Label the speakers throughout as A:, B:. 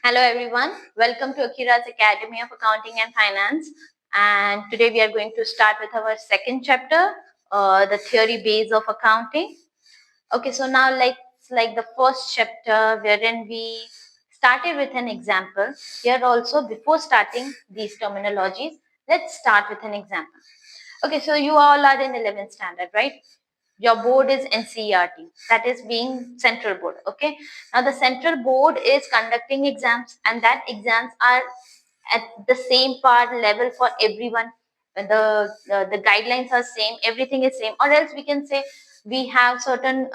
A: Hello everyone, welcome to Akira's Academy of Accounting and Finance, and today we are going to start with our second chapter, the theory base of accounting. Okay, so now like the first chapter wherein we started with an example. Here also, before starting these terminologies, let's start with an example. Okay, so you all are in 11th standard, right? Your board is NCERT, that is being central board. Okay, now the central board is conducting exams, and that exams are at the same part level for everyone. The guidelines are same, everything is same, or else we can say we have certain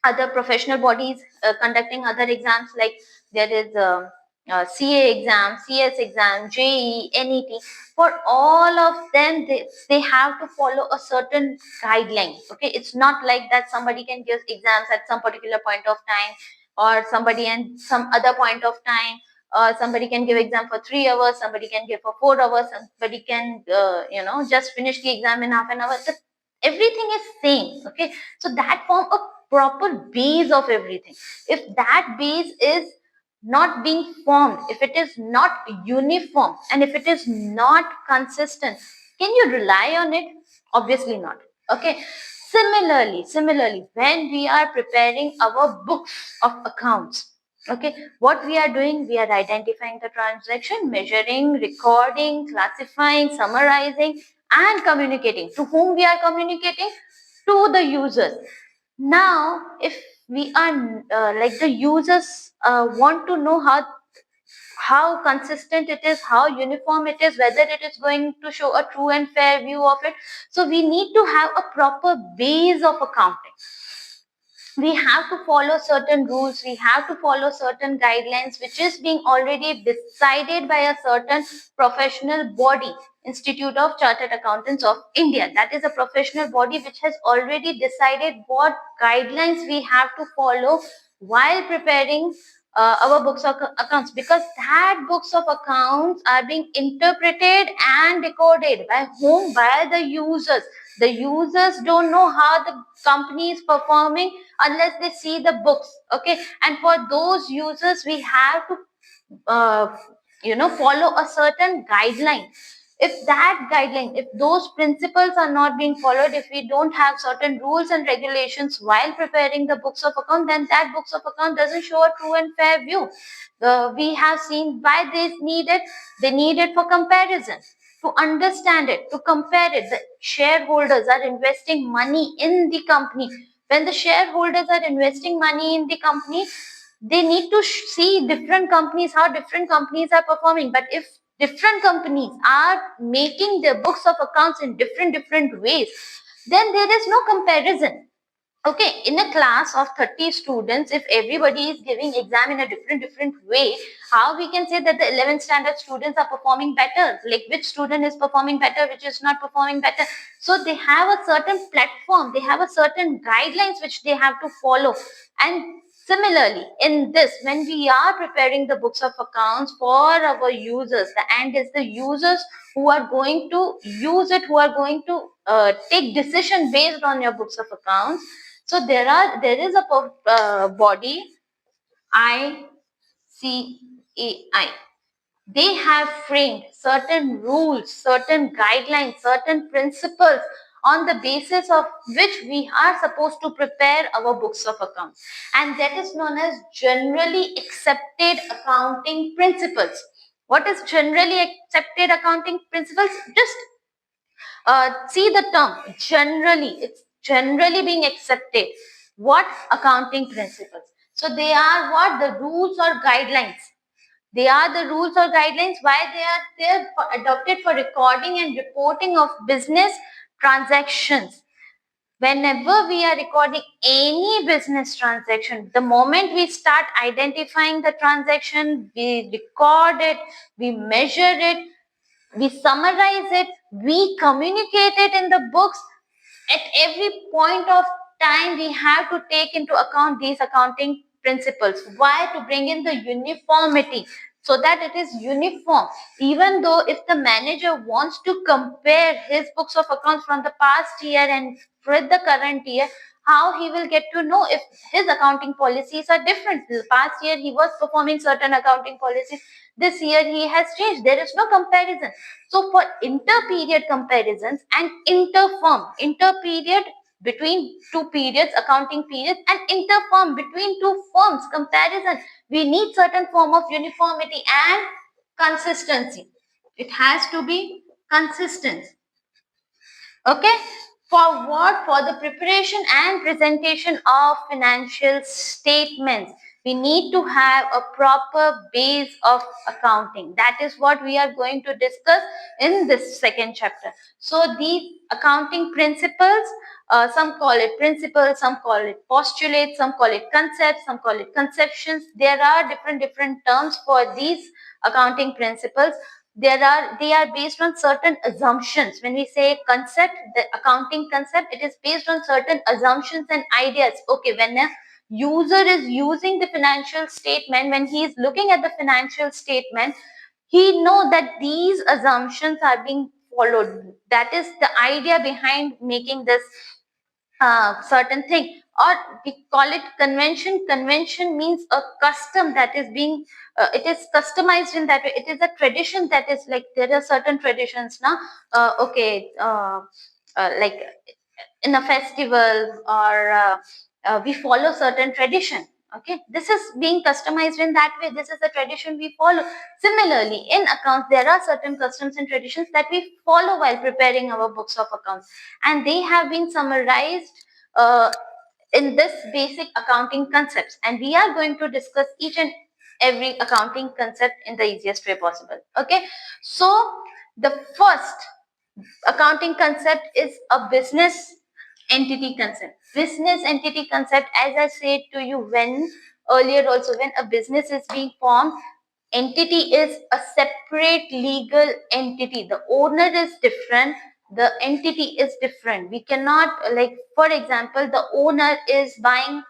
A: other professional bodies conducting other exams, like there is CA exam, CS exam, JE, NET. For all of them, they have to follow a certain guideline. Okay, it's not like that somebody can give exams at some particular point of time, or somebody and some other point of time. Somebody can give exam for 3 hours, somebody can give for 4 hours, somebody can just finish the exam in half an hour. Everything is same. Okay, so that form a proper base of everything. If that base is not being formed, if it is not uniform, and if it is not consistent, can you rely on it? Obviously not. Okay, similarly, when we are preparing our books of accounts, okay, what we are doing, we are identifying the transaction, measuring, recording, classifying, summarizing, and communicating. To whom we are communicating? To the users. Now if we are like the users want to know how consistent it is, how uniform it is, whether it is going to show a true and fair view of it. So we need to have a proper base of accounting. We have to follow certain rules, we have to follow certain guidelines, which is being already decided by a certain professional body, Institute of Chartered Accountants of India. That is a professional body which has already decided what guidelines we have to follow while preparing our books of accounts, because that books of accounts are being interpreted and decoded by whom? By the users. The users don't know how the company is performing unless they see the books. Okay, and for those users we have to follow a certain guideline. If that guideline, if those principles are not being followed, if we don't have certain rules and regulations while preparing the books of account, then that books of account doesn't show a true and fair view. We have seen why they need it for comparison, to understand it, to compare it. The shareholders are investing money in the company. When the shareholders are investing money in the company, they need to see different companies, how different companies are performing. But if different companies are making their books of accounts in different ways, then there is no comparison. Okay, in a class of 30 students, if everybody is giving exam in a different way, how we can say that the 11th standard students are performing better? Like which student is performing better, which is not performing better? So they have a certain platform, they have a certain guidelines which they have to follow. And similarly, in this, when we are preparing the books of accounts for our users, the end is the users who are going to use it, who are going to take decision based on your books of accounts. So there is a body, ICAI. They have framed certain rules, certain guidelines, certain principles on the basis of which we are supposed to prepare our books of accounts. And that is known as generally accepted accounting principles. What is generally accepted accounting principles? Just see the term generally. It's generally being accepted. What? Accounting principles. So they are what? The rules or guidelines. They are the rules or guidelines. Why they are there? Adopted for recording and reporting of business transactions. Whenever we are recording any business transaction, the moment we start identifying the transaction, we record it, we measure it, we summarize it, we communicate it in the books. At every point of time, we have to take into account these accounting principles. Why? To bring in the uniformity, so that it is uniform. Even though if the manager wants to compare his books of accounts from the past year and with the current year, how he will get to know if his accounting policies are different? The past year he was performing certain accounting policies. This year he has changed. There is no comparison. So for inter-period comparisons and inter-period between two periods, accounting periods, and inter-firm between two firms comparison, we need certain form of uniformity and consistency. It has to be consistent. Okay. For what? For the preparation and presentation of financial statements, we need to have a proper base of accounting. That is what we are going to discuss in this second chapter. So these accounting principles, some call it principles, some call it postulates, some call it concepts, some call it conceptions. There are different terms for these accounting principles. They are based on certain assumptions. When we say concept, the accounting concept, it is based on certain assumptions and ideas. Okay, when a user is using the financial statement, when he is looking at the financial statement, he know that these assumptions are being followed. That is the idea behind making this certain thing, or we call it convention. Convention means a custom that is being it is customized in that way. It is a tradition that is like, there are certain traditions now. Like in a festival, or we follow certain tradition. Okay, this is being customized in that way. This is a tradition we follow. Similarly, in accounts, there are certain customs and traditions that we follow while preparing our books of accounts, and they have been summarized uh, in this basic accounting concepts, and we are going to discuss each and every accounting concept in the easiest way possible. Okay, so the first accounting concept is a business entity concept. Business entity concept, as I said to you when earlier also, when a business is being formed, entity is a separate legal entity. The owner is different, the entity is different. We cannot, like for example, the owner is buying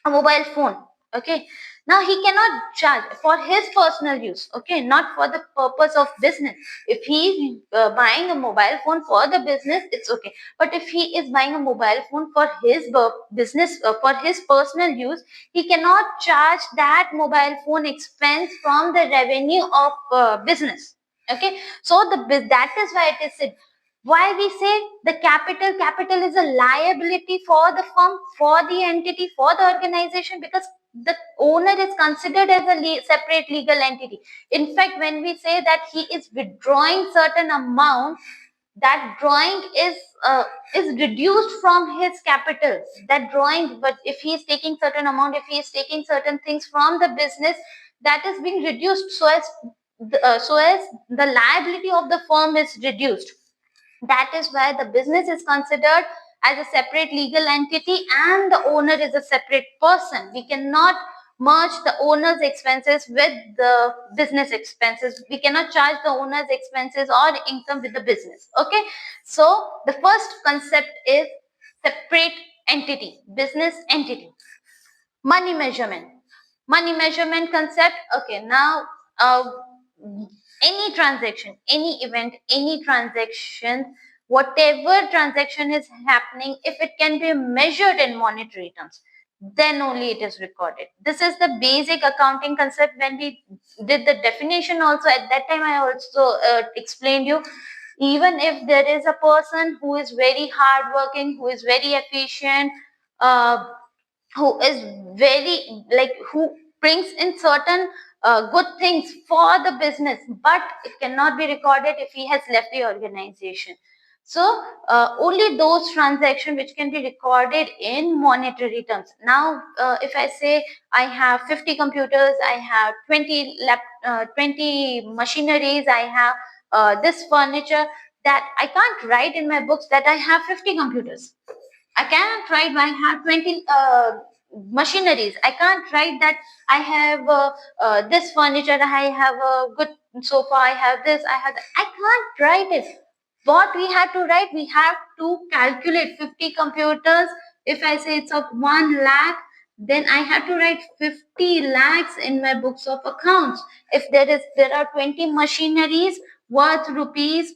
A: a mobile phone. Okay, now he cannot charge for his personal use. Okay, not for the purpose of business. If he is buying a mobile phone for the business, it's okay. But if he is buying a mobile phone for his business, for his personal use, he cannot charge that mobile phone expense from the revenue of business. Okay, so that is why it is said, why we say the capital is a liability for the firm, for the entity, for the organization, because the owner is considered as a separate legal entity. In fact, when we say that he is withdrawing certain amount, that drawing is reduced from his capital, that drawing. But if he is taking certain amount, if he is taking certain things from the business, that is being reduced, so as the liability of the firm is reduced. That is why the business is considered as a separate legal entity and the owner is a separate person. We cannot merge the owner's expenses with the business expenses. We cannot charge the owner's expenses or income with the business. Okay, so the first concept is separate entity, business entity. Money measurement. Money measurement concept. Okay, now any transaction, any event, any transaction, whatever transaction is happening, if it can be measured in monetary terms, then only it is recorded. This is the basic accounting concept. When we did the definition also, at that time I also explained you, even if there is a person who is very hardworking, who is very efficient, uh, who is very, like, who brings in certain good things for the business, but it cannot be recorded if he has left the organization. So only those transactions which can be recorded in monetary terms. Now if I say I have 50 computers, I have 20 machineries, I have this furniture, that I can't write in my books that I have 50 computers. I cannot write I have 20 machineries. I can't write that I have this furniture, I have a good sofa, I have this, I have that. I can't write it. What we have to write, we have to calculate 50 computers. If I say it's of 1 lakh, then I have to write 50 lakhs in my books of accounts. If there are 20 machineries worth rupees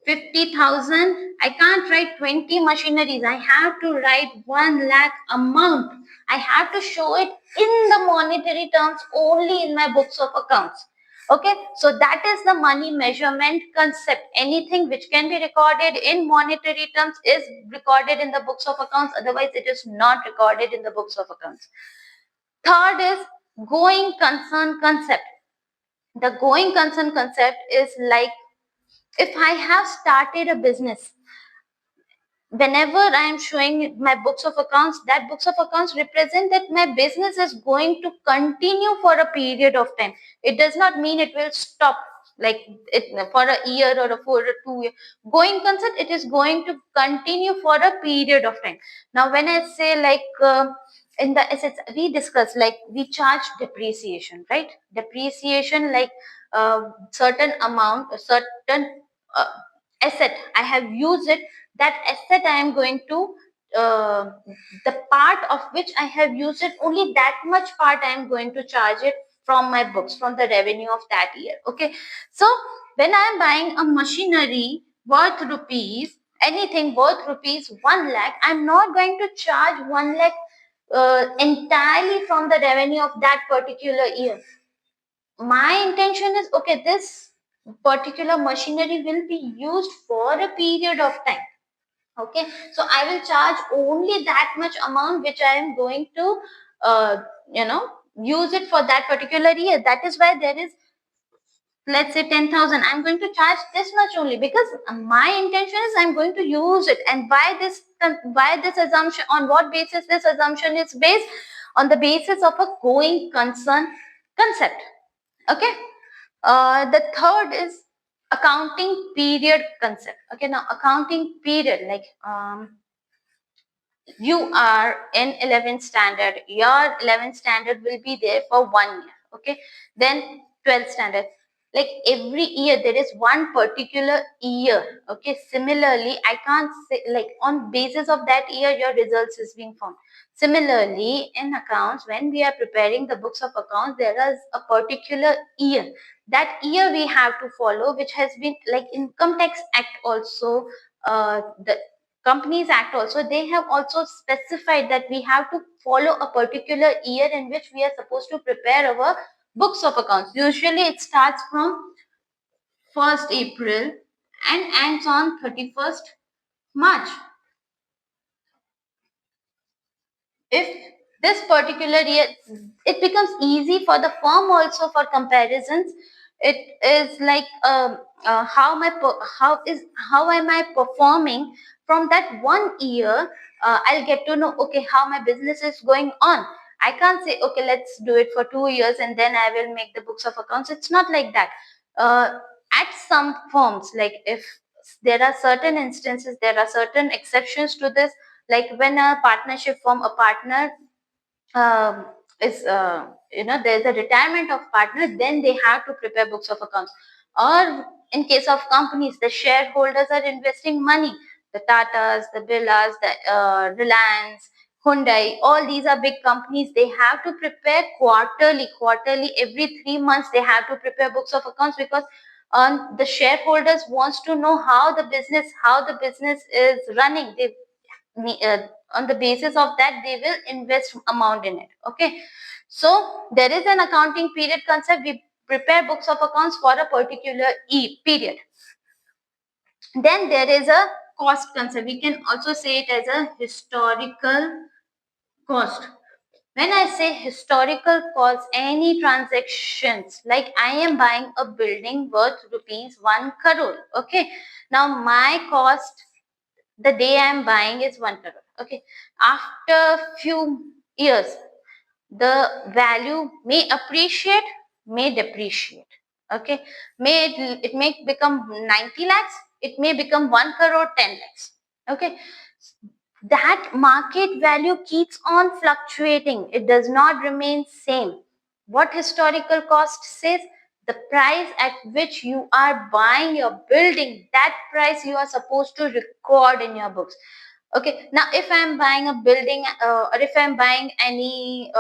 A: 50,000, I can't write 20 machineries. I have to write 1 lakh amount. I have to show it in the monetary terms only in my books of accounts. Okay, so that is the money measurement concept. Anything which can be recorded in monetary terms is recorded in the books of accounts. Otherwise, it is not recorded in the books of accounts. Third is going concern concept. The going concern concept is like, if I have started a business, whenever I am showing my books of accounts, that books of accounts represent that my business is going to continue for a period of time. It does not mean it will stop like it for a year or for a 2 year. Going concern, it is going to continue for a period of time. Now, when I say like in the assets, we discuss like we charge depreciation, right? Depreciation like certain amount, a certain uh, asset I have used it, that asset I am going to uh, the part of which I have used it, only that much part I am going to charge it from my books, from the revenue of that year. Okay, so when I am buying a machinery worth rupees, anything worth rupees 1 lakh, I'm not going to charge 1 lakh entirely from the revenue of that particular year. My intention is, okay, this particular machinery will be used for a period of time. Okay, so I will charge only that much amount which I am going to uh, you know use it for that particular year. That is why there is, let's say, 10,000, I'm going to charge this much only, because my intention is I'm going to use it. And why this assumption, on what basis this assumption is based? On the basis of a going concern concept. Okay, the third is accounting period concept. Okay, now accounting period, like you are in 11th standard, your 11th standard will be there for 1 year. Okay, then 12th standard, like every year there is one particular year. Okay, similarly, I can't say like on basis of that year your results is being formed. Similarly, in accounts, when we are preparing the books of accounts, there is a particular year. That year we have to follow, which has been like Income Tax Act also, the Companies Act also, they have also specified that we have to follow a particular year in which we are supposed to prepare our books of accounts. Usually it starts from 1st April and ends on 31st March. If this particular year, it becomes easy for the firm also for comparisons. It is like how am I performing from that 1 year. I'll get to know, okay, how my business is going on. I can't say, okay, let's do it for 2 years and then I will make the books of accounts. It's not like that. At some firms, like if there are certain instances, there are certain exceptions to this, like when a partnership firm, a partner um, is there's a retirement of partner, then they have to prepare books of accounts. Or in case of companies, the shareholders are investing money, the Tatas, the Birlas, the Reliance, Hyundai, all these are big companies. They have to prepare quarterly, every 3 months they have to prepare books of accounts, because the shareholders wants to know how the business is running. They on the basis of that they will invest amount in it. Okay, so there is an accounting period concept. We prepare books of accounts for a particular period. Then there is a cost concept. We can also say it as a historical cost. When I say historical cost, any transactions, like I am buying a building worth rupees 1 crore. Okay, now my cost the day I am buying is 1 crore. Okay, after few years, the value may appreciate, may depreciate. Okay, it may become 90 lakhs, it may become 1 crore 10 lakhs. Okay, that market value keeps on fluctuating. It does not remain same. What historical cost says? The price at which you are buying your building, that price you are supposed to record in your books. Okay, now if I'm buying a building or if I'm buying any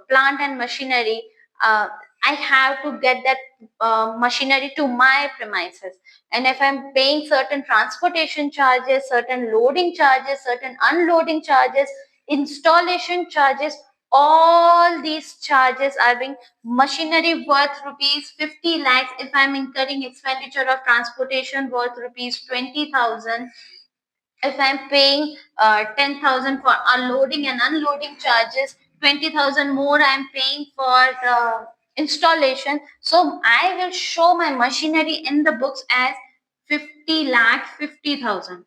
A: plant and machinery, uh, I have to get that machinery to my premises. And if I'm paying certain transportation charges, certain loading charges, certain unloading charges, installation charges, all these charges are being machinery worth rupees 50 lakhs. If I'm incurring expenditure of transportation worth rupees 20,000, if I'm paying 10,000 for unloading and unloading charges, 20,000 more I'm paying for installation. So I will show my machinery in the books as 50 lakh 50,000.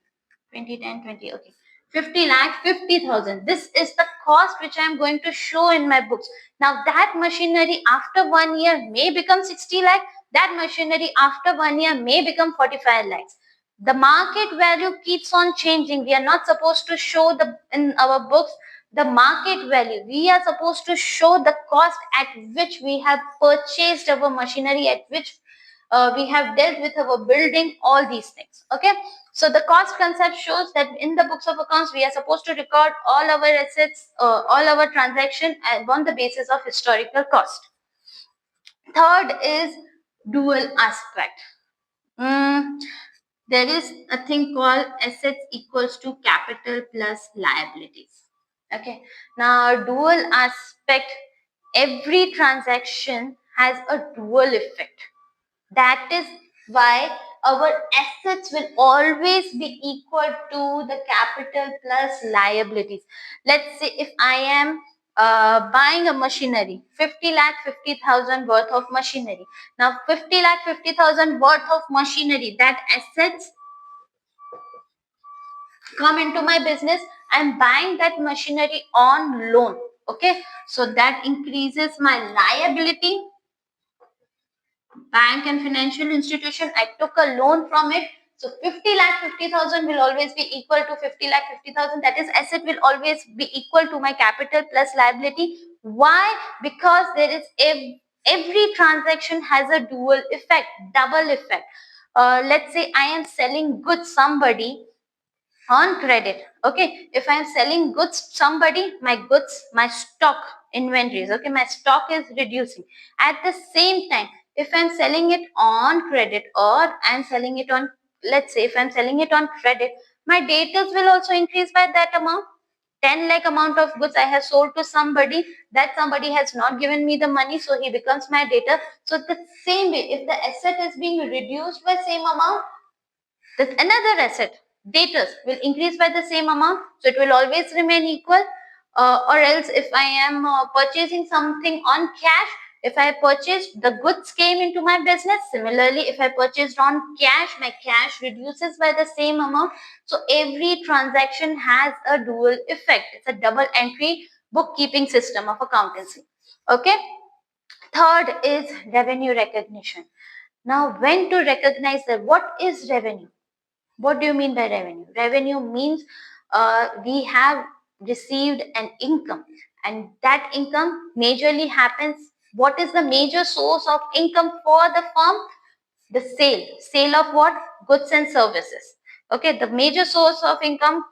A: 20, 10, 20, okay. 50 lakh 50,000. This is the cost which I am going to show in my books. Now that machinery after 1 year may become 60 lakh. That machinery after 1 year may become 45 lakhs. The market value keeps on changing. We are not supposed to show the in our books the market value. We are supposed to show the cost at which we have purchased our machinery, at which we have dealt with our building, all these things. Okay, so the cost concept shows that in the books of accounts we are supposed to record all our assets, all our transaction on the basis of historical cost. Third is dual aspect. Mm, there is a thing called assets equals to capital plus liabilities. Okay, now dual aspect, every transaction has a dual effect. That is why our assets will always be equal to the capital plus liabilities. Let's say if I am buying a machinery, 50 lakh 50,000 worth of machinery. Now 50 lakh 50,000 worth of machinery, that assets come into my business. I'm buying that machinery on loan. Okay, so that increases my liability. Bank and financial institution, I took a loan from it. So 50 lakh 50,000 will always be equal to 50 lakh 50,000. That is, asset will always be equal to my capital plus liability. Why? Because there is every transaction has a dual effect, double effect. Let's say I am selling goods somebody on credit. Okay, if I am selling goods somebody, my goods, my stock inventories, okay, my stock is reducing. At the same time, if I'm selling it on credit, or I'm selling it on, let's say if I'm selling it on credit, my debtors will also increase by that amount. 10 lakh amount of goods I have sold to somebody, that somebody has not given me the money, so he becomes my debtor. So the same way, if the asset is being reduced by same amount, that another asset, debtors, will increase by the same amount, so it will always remain equal. Or else if I am purchasing something on cash, if I purchased, the goods came into my business. Similarly, if I purchased on cash, my cash reduces by the same amount. So every transaction has a dual effect. It's a double entry bookkeeping system of accountancy. Okay. Third is revenue recognition. Now, when to recognize that? What is revenue? What do you mean by revenue? Revenue means we have received an income, and that income majorly happens. What is the major source of income for the firm? The sale of what? Goods and services. Okay, the major source of income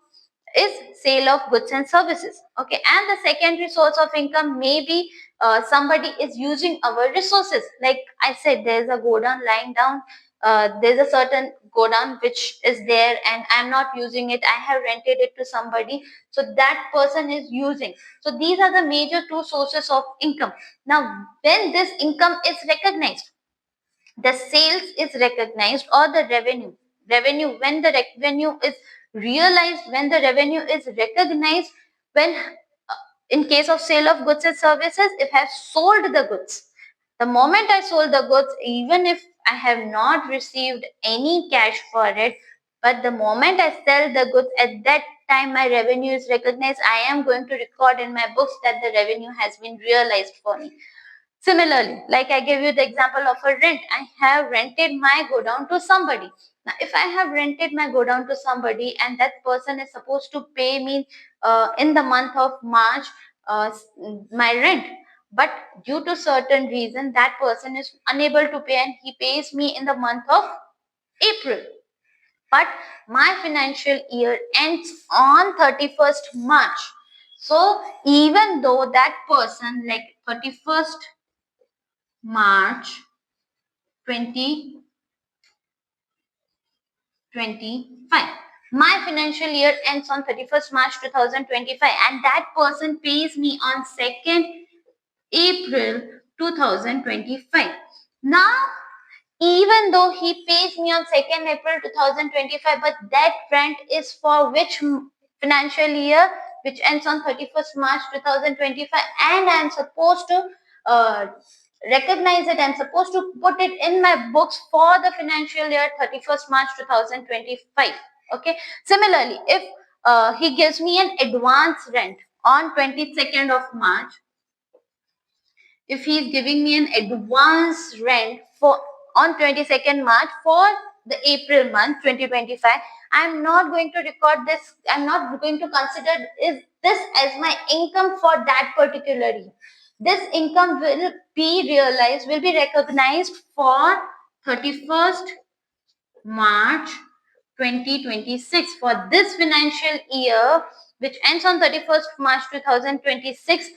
A: is sale of goods and services. Okay, and the secondary source of income may be somebody is using our resources. Like I said, there's a godown lying down. There's a certain godown which is there and I'm not using it. I have rented it to somebody, so that person is using. So these are the major two sources of income. Now when this income is recognized, the sales is recognized, or the revenue, when the revenue is realized, when the revenue is recognized, when in case of sale of goods and services, if I have sold the goods, the moment I sold the goods, even if I have not received any cash for it, but the moment I sell the goods, at that time my revenue is recognized. I am going to record in my books that the revenue has been realized for me. Similarly, like I gave you the example of a rent, I have rented my godown to somebody. Now, if I have rented my godown to somebody and that person is supposed to pay me in the month of March my rent, but due to certain reason that person is unable to pay and he pays me in the month of April. But my financial year ends on 31st March. So even though that person, like 31st March 2025. My financial year ends on 31st March 2025 and that person pays me on 2nd April 2025. Now, even though he pays me on 2nd April 2025, but that rent is for which financial year, which ends on 31st March 2025, and I'm supposed to uh, recognize it. I'm supposed to put it in my books for the financial year 31st March 2025. Okay. Similarly, if he gives me an advance rent on 22nd of March, if he is giving me an advance rent for on 22nd March for the April month 2025, I'm not going to record this. I'm not going to consider is this as my income for that particular year. This income will be realized, will be recognized for 31st March 2026 for this financial year, which ends on 31st March 2026.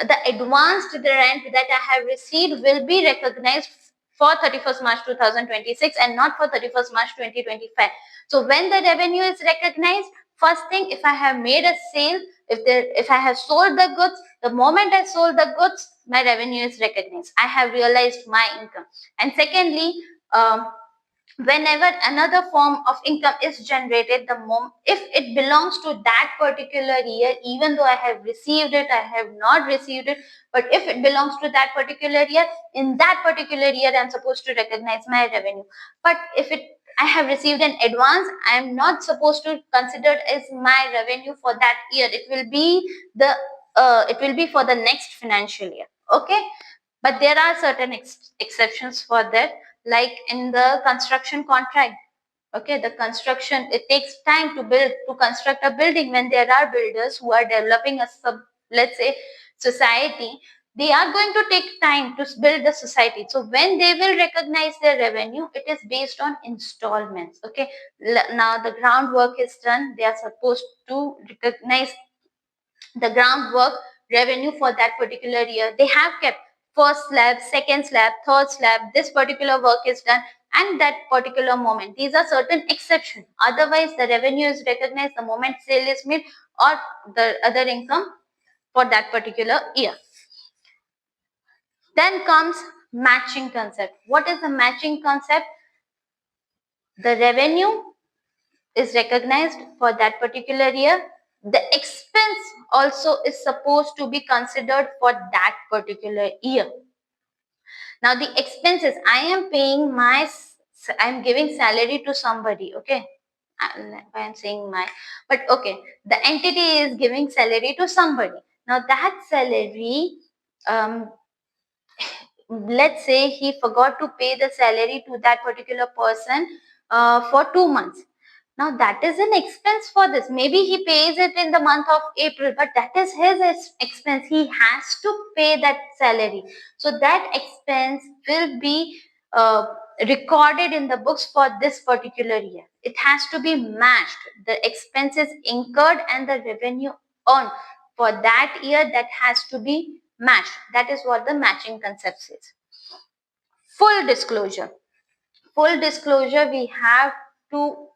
A: The advanced rent that I have received will be recognized for 31st March 2026 and not for 31st March 2025. So when the revenue is recognized, first thing, if I have made a sale, if I have sold the goods, the moment I sold the goods, my revenue is recognized. I have realized my income. And secondly, whenever another form of income is generated, the if it belongs to that particular year, even though I have received it, I have not received it, but if it belongs to that particular year, in that particular year I'm supposed to recognize my revenue. But if it I have received an advance, I am not supposed to consider it as my revenue for that year. It will be for the next financial year. Okay. But there are certain exceptions for that, like in the construction contract. Okay, the construction, it takes time to construct a building. When there are builders who are developing a let's say society, they are going to take time to build the society. So when they will recognize their revenue, it is based on installments. Okay, now the groundwork is done, they are supposed to recognize the groundwork revenue for that particular year. They have kept first slab, second slab, third slab, this particular work is done and that particular moment. These are certain exceptions. Otherwise, the revenue is recognized the moment sale is made or the other income for that particular year. Then comes matching concept. What is the matching concept? The revenue is recognized for that particular year. The expense also is supposed to be considered for that particular year. Now the expenses, I am giving salary to somebody. Okay, I am saying my, but okay, the entity is giving salary to somebody. Now that salary, let's say he forgot to pay the salary to that particular person for 2 months. Now that is an expense for this. Maybe he pays it in the month of April, but that is his expense. He has to pay that salary. So that expense will be recorded in the books for this particular year. It has to be matched. The expenses incurred and the revenue earned for that year, that has to be matched. That is what the matching concept says. Full disclosure. Full disclosure, we have to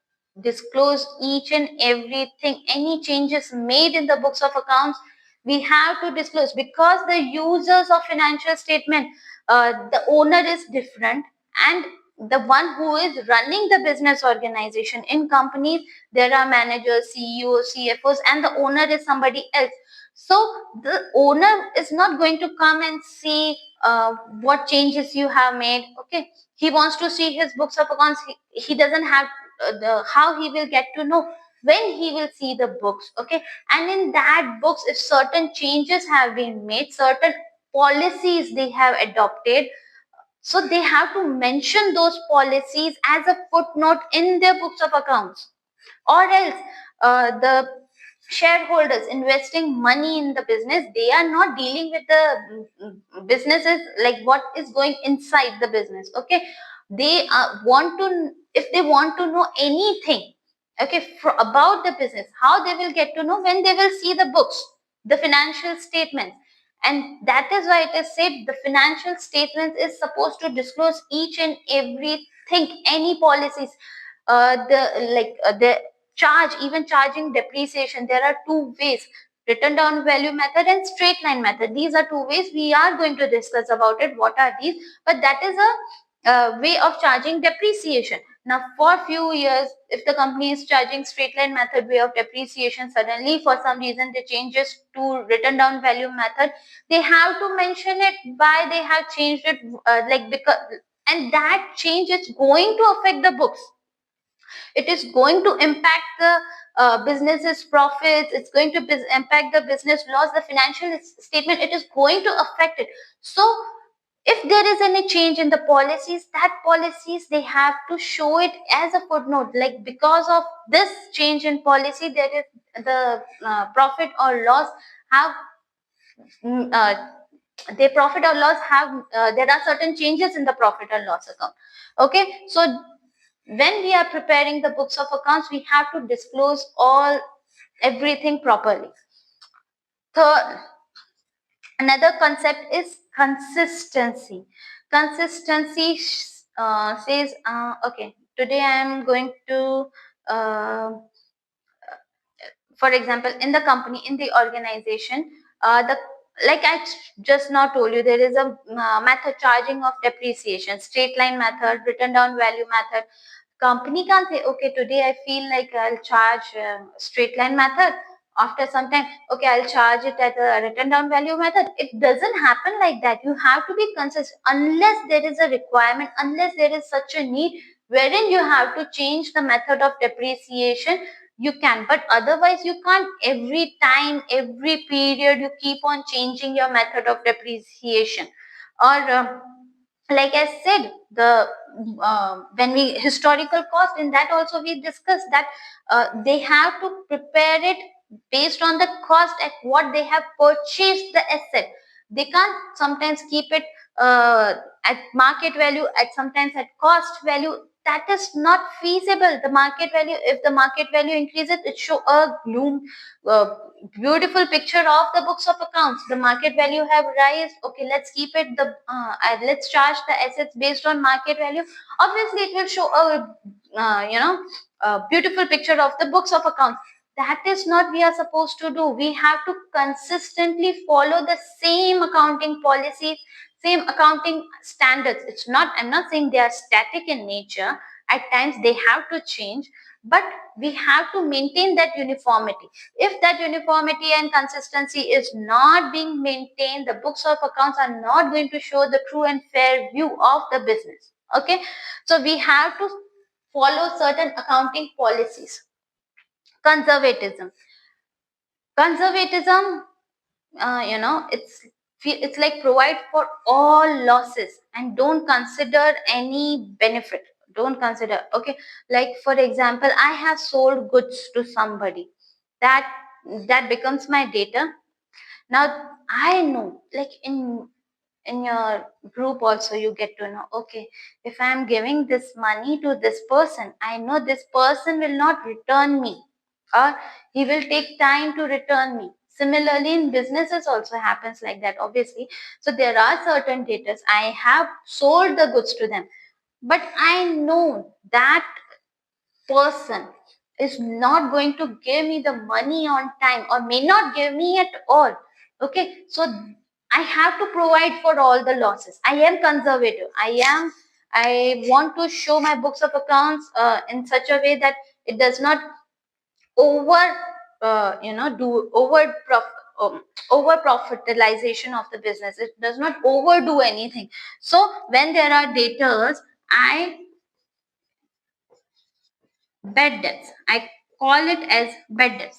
A: disclose each and everything. Any changes made in the books of accounts, we have to disclose, because the users of financial statement, the owner is different, and the one who is running the business organization in companies, there are managers, CEOs, CFOs, and the owner is somebody else. So the owner is not going to come and see what changes you have made. Okay, he wants to see his books of accounts. He doesn't have the how he will get to know, when he will see the books. Okay, and in that books, if certain changes have been made, certain policies they have adopted, so they have to mention those policies as a footnote in their books of accounts. Or else the shareholders investing money in the business, they are not dealing with the businesses, like what is going inside the business. Okay, they want to, if they want to know anything, okay, about the business, how they will get to know? When they will see the books, the financial statements. And that is why it is said the financial statement is supposed to disclose each and everything, any policies, the charge, even charging depreciation. There are two ways: written down value method and straight line method. These are two ways. We are going to discuss about it, what are these, but that is a way of charging depreciation. Now for few years, if the company is charging straight line method way of depreciation, suddenly for some reason they changes to written down value method, they have to mention it why they have changed it, because, and that change is going to affect the books. It is going to impact the business's profits. It's going to impact the business loss, the financial statement. It is going to affect it. So if there is any change in the policies, that policies they have to show it as a footnote, like because of this change in policy, there is the profit or loss have mm, uh, they profit or loss have there are certain changes in the profit or loss account. Okay, so when we are preparing the books of accounts, we have to disclose all everything properly. Third, another concept is consistency. Consistency says, okay, today I am going to uh, for example, in the company, in the organization, the like I just now told you, there is a method charging of depreciation, straight line method, written down value method. Company can't say, okay, today I feel like I'll charge straight line method. After some time, okay, I'll charge it at a written down value method. It doesn't happen like that. You have to be consistent unless there is a requirement, unless there is such a need wherein you have to change the method of depreciation, you can. But otherwise you can't every time, every period you keep on changing your method of depreciation. Or like I said, the when we historical cost, in that also we discussed that they have to prepare it based on the cost at what they have purchased the asset. They can't sometimes keep it at market value, at sometimes at cost value. That is not feasible. The market value, if the market value increases, it show a gloom, uh, beautiful picture of the books of accounts. The market value have rise, okay, let's keep it the let's charge the assets based on market value. Obviously it will show a beautiful picture of the books of accounts. That is not we are supposed to do. We have to consistently follow the same accounting policies, same accounting standards. It's not, I'm not saying they are static in nature. At times they have to change, but we have to maintain that uniformity. If that uniformity and consistency is not being maintained, the books of accounts are not going to show the true and fair view of the business. Okay, so we have to follow certain accounting policies. Conservatism. Conservatism, it's like provide for all losses and don't consider any benefit. Don't consider, okay, like for example, I have sold goods to somebody, that that becomes my data. Now I know, like in your group also you get to know, okay, if I am giving this money to this person, I know this person will not return me, or he will take time to return me. Similarly in businesses also happens like that, obviously. So there are certain debtors, I have sold the goods to them, but I know that person is not going to give me the money on time, or may not give me at all. Okay, so I have to provide for all the losses. I am conservative. I want to show my books of accounts in such a way that it does not over do over profitalization of the business. It does not overdo anything. So when there are debtors, I bad debts. I call it as bad debts.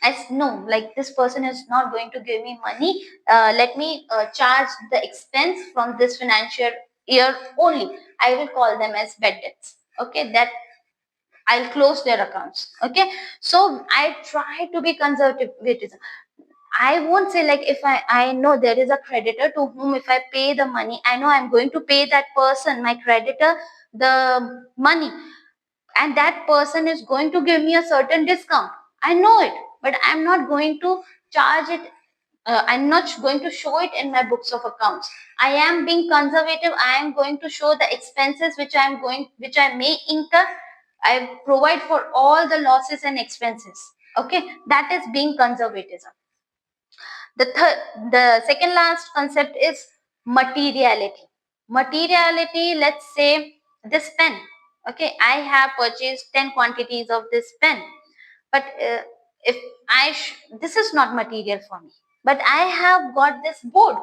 A: As no, like this person is not going to give me money. Let me charge the expense from this financial year only. I will call them as bad debts. Okay, that I'll close their accounts. Okay, so I try to be conservative. I won't say like if I know there is a creditor to whom if I pay the money, I know I'm going to pay that person, my creditor, the money, and that person is going to give me a certain discount. I know it, but I'm not going to charge it I'm not going to show it in my books of accounts. I am being conservative. I am going to show the expenses which I may incur. I provide for all the losses and expenses. Okay, that is being conservatism. The second last concept is materiality. Materiality, let's say this pen. Okay, I have purchased 10 quantities of this pen, but if this is not material for me, but I have got this board,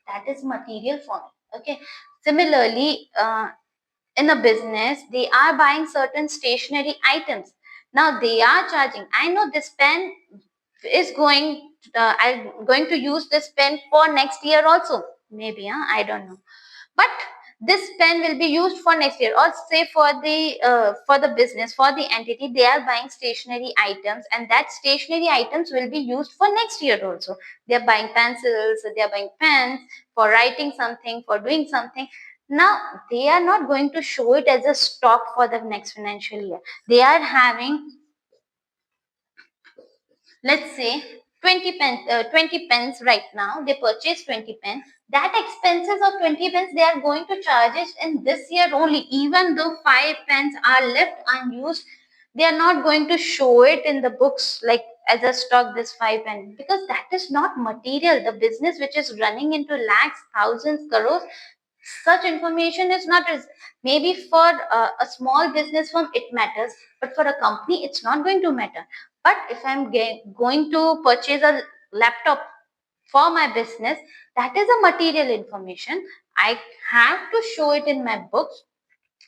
A: that is material for me. Okay, similarly, in a business, they are buying certain stationery items. Now they are charging. I know this pen is I'm going to use this pen for next year also, maybe, I don't know, but this pen will be used for next year, or say for the business, for the entity, they are buying stationery items, and that stationery items will be used for next year also. They are buying pencils, they are buying pens for writing something, for doing something. Now they are not going to show it as a stock for the next financial year. They are having, let's say, 20 pens right now. They purchase 20 pens. That expenses of 20 pens, they are going to charge it in this year only. Even though 5 pens are left unused, they are not going to show it in the books like as a stock, this 5 pen, because that is not material. The business which is running into lakhs, thousands, crores, such information is not maybe for a small business firm it matters, but for a company it's not going to matter. But if I'm going to purchase a laptop for my business, that is a material information. I have to show it in my books.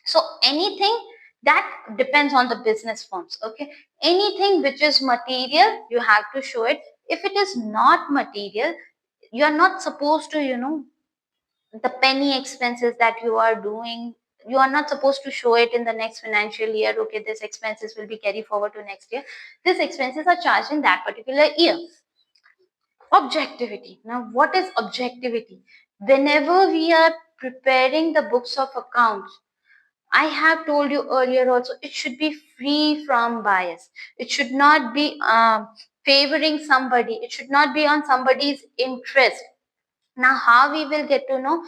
A: So anything that depends on the business firms. Okay, anything which is material, you have to show it. If it is not material, you are not supposed to, the penny expenses that you are doing, you are not supposed to show it in the next financial year. Okay, this expenses will be carried forward to next year. These expenses are charged in that particular year. Objectivity. Now what is objectivity? Whenever we are preparing the books of accounts, I have told you earlier also, it should be free from bias. It should not be favoring somebody. It should not be on somebody's interest. Now how we will get to know?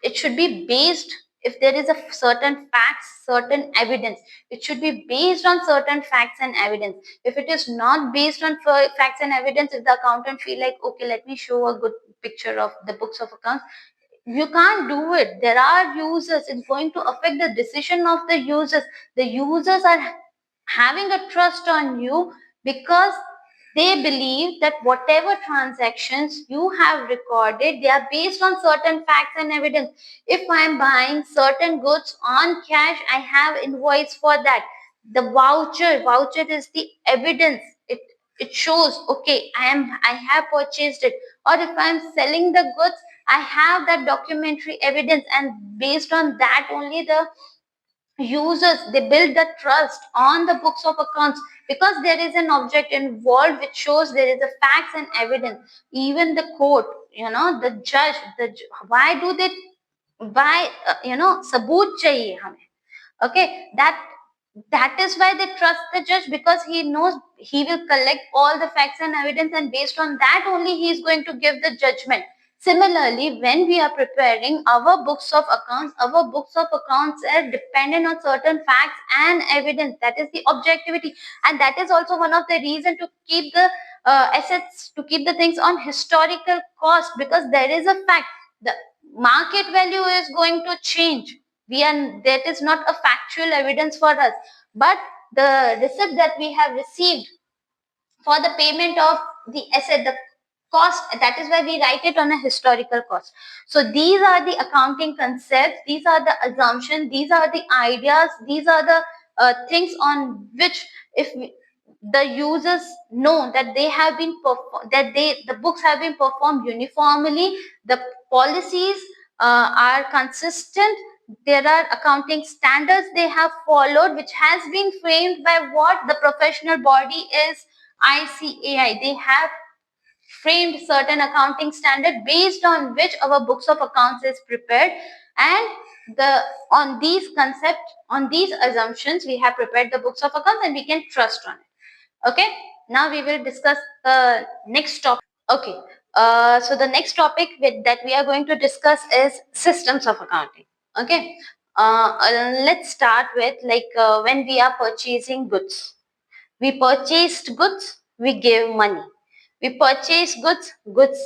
A: It should be based, if there is a certain facts, certain evidence, it should be based on certain facts and evidence. If it is not based on facts and evidence, if the accountant feel like, okay, let me show a good picture of the books of accounts, you can't do it. There are users, it's going to affect the decision of the users. The users are having a trust on you because they believe that whatever transactions you have recorded, they are based on certain facts and evidence. If I am buying certain goods on cash, I have invoice for that. The voucher is the evidence. It shows, okay, I have purchased it. Or if I am selling the goods, I have that documentary evidence, and based on that only the users, they build the trust on the books of accounts, because there is an object involved which shows there is a facts and evidence. Even the court, the judge, why do they, why saboot chahiye hame. Okay, that is why they trust the judge, because he knows he will collect all the facts and evidence, and based on that only he is going to give the judgment. Similarly, when we are preparing our books of accounts are dependent on certain facts and evidence. That is the objectivity, and that is also one of the reason to keep the assets, to keep the things on historical cost, because there is a fact, the market value is going to change. That is not a factual evidence for us, but the receipt that we have received for the payment of the asset, the cost, that is why we write it on a historical cost. So these are the accounting concepts, these are the assumptions, these are the ideas, these are the things on which, if the users know that they have been the books have been performed uniformly, the policies are consistent, there are accounting standards they have followed, which has been framed by what the professional body is, ICAI. They have framed certain accounting standard based on which our books of accounts is prepared, and on these concepts, on these assumptions, we have prepared the books of accounts, and we can trust on it. Okay, now we will discuss the next topic. Okay, So the next topic that we are going to discuss is systems of accounting. Okay. Let's start with when we are purchasing goods. We purchased goods, we gave money. We purchased goods, goods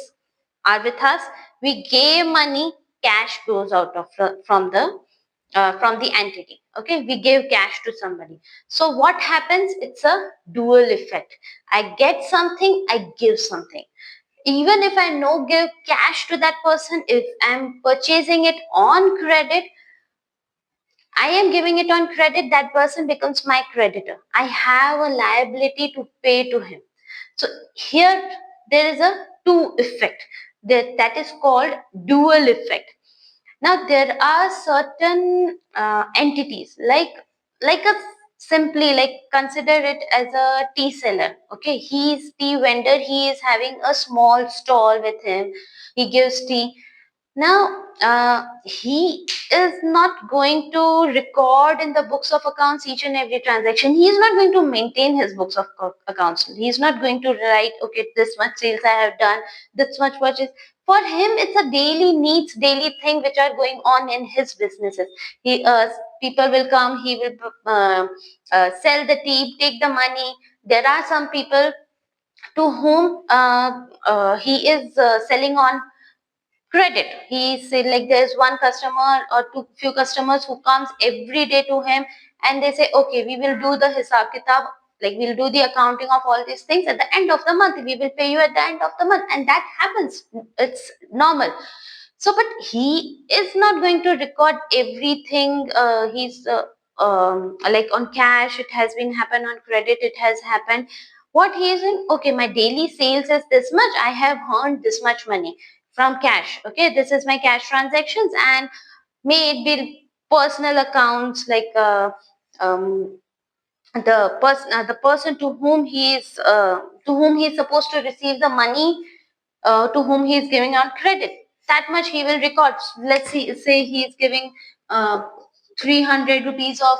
A: are with us. We gave money, cash goes out of from the entity. Okay, we gave cash to somebody. So what happens? It's a dual effect. I get something, I give something. Even if I no give cash to that person, if I'm purchasing it on credit, I am giving it on credit, that person becomes my creditor. I have a liability to pay to him. So here there is a two effect that is called dual effect. Now there are certain entities like a simply like consider it as a tea seller. Okay, he is tea vendor. He is having a small stall with him. He gives tea. Now, he is not going to record in the books of accounts each and every transaction. He is not going to maintain his books of accounts. He is not going to write, okay, this much sales I have done, this much purchase. For him, it's a daily needs, daily thing which are going on in his businesses. People will come, he will sell the tea, take the money. There are some people to whom he is selling on credit. He said like there's one customer or two few customers who comes every day to him, and they say, okay, we will do the hisab kitab, like we'll do the accounting of all these things at the end of the month. We will pay you at the end of the month, and that happens. It's normal. So but he is not going to record everything. He's like on cash it has been happened, on credit it has happened. What he is in, okay, my daily sales is this much, I have earned this much money from cash. Okay, this is my cash transactions, and may it be personal accounts like the person to whom he is supposed to receive the money, to whom he is giving out credit, that much he will record. Let's say he is giving uh, 300 rupees of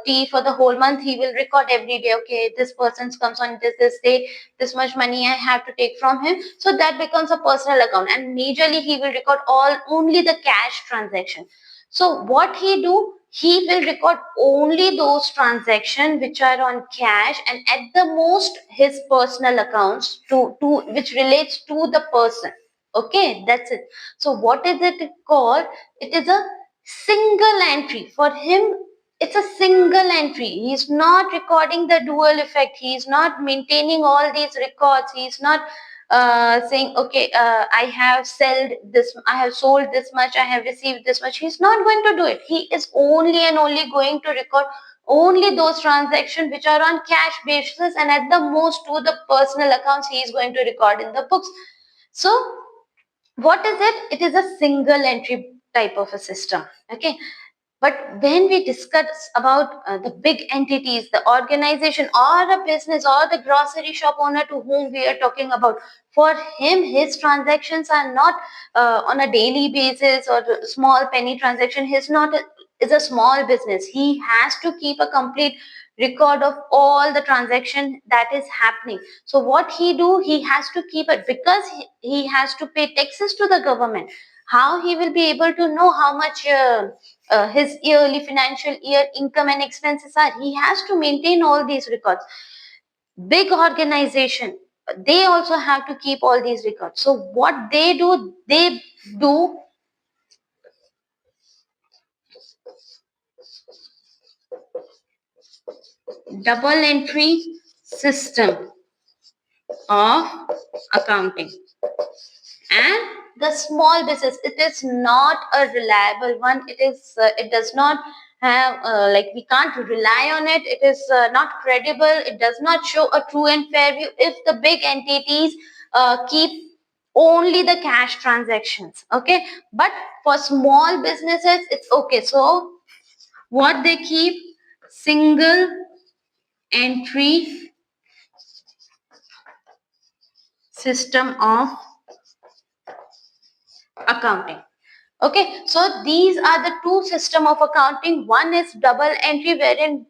A: tea for the whole month. He will record every day, okay, this person comes on this day, this much money I have to take from him. So that becomes a personal account, and majorly he will record all only the cash transaction. So what he do, he will record only those transactions which are on cash, and at the most his personal accounts to which relates to the person. Okay, that's it. So what is it called? It is a single entry for him. It's a single entry. He's not recording the dual effect. He's not maintaining all these records. He's not saying, okay, I have sold this much, I have received this much. He's not going to do it. He is only and only going to record only those transactions which are on cash basis, and at the most to the personal accounts he is going to record in the books. So what is it? It is a single entry type of a system. Okay, but when we discuss about the big entities, the organization or a business or the grocery shop owner to whom we are talking about, for him, his transactions are not on a daily basis or a small penny transaction. He's not is a small business. He has to keep a complete record of all the transaction that is happening. So what he do? He has to keep it because he has to pay taxes to the government. How he will be able to know how much his yearly financial year income and expenses are? He has to maintain all these records. Big organization, they also have to keep all these records. So what they do double entry system of accounting. And the small business, it is not a reliable one. It does not have like we can't rely on it. It is not credible. It does not show a true and fair view if the big entities keep only the cash transactions. Okay, but for small businesses it's okay. So what they keep? Single entry system of accounting. Okay, so these are the two system of accounting. One is double entry, wherein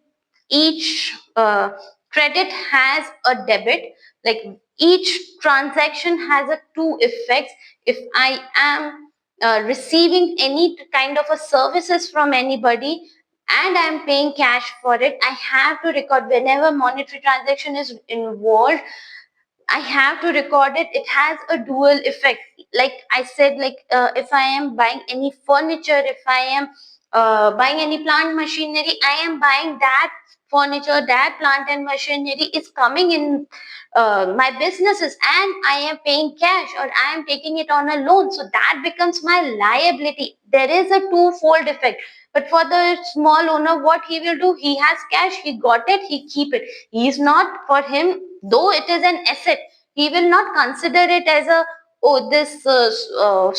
A: each credit has a debit. Like Each transaction has a two effects. If I am receiving any kind of a services from anybody and I am paying cash for it, I have to record whenever monetary transaction is involved. I have to record it. It has a dual effect. Like I said, like if I am buying any furniture, if I am buying any plant machinery, I am buying that furniture, that plant and machinery is coming in my businesses, and I am paying cash or I am taking it on a loan. So that becomes my liability. There is a twofold effect. But for the small owner, what he will do, he has cash, he got it, he keep it. He is not, for him, though it is an asset, he will not consider it as a, oh, this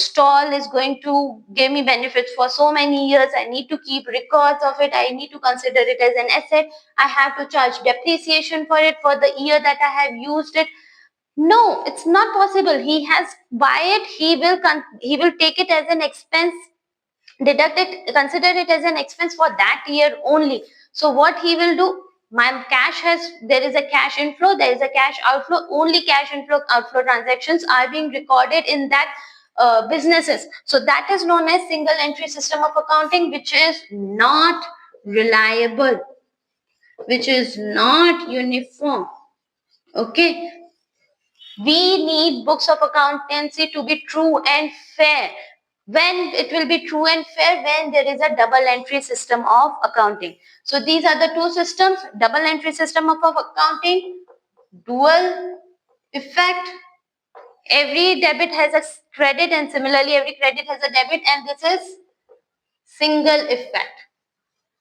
A: stall is going to give me benefits for so many years, I need to keep records of it, I need to consider it as an asset, I have to charge depreciation for it for the year that I have used it. No, it's not possible. He has buy it, he will take it as an expense, deduct it, consider it as an expense for that year only. So what he will do, my cash has, there is a cash inflow, there is a cash outflow, only cash inflow outflow transactions are being recorded in that businesses. So that is known as single entry system of accounting, which is not reliable, which is not uniform. Okay, we need books of accountancy to be true and fair. When it will be true and fair? When there is a double entry system of accounting. So these are the two systems: double entry system of accounting, dual effect. Every debit has a credit, and similarly every credit has a debit, and this is single effect.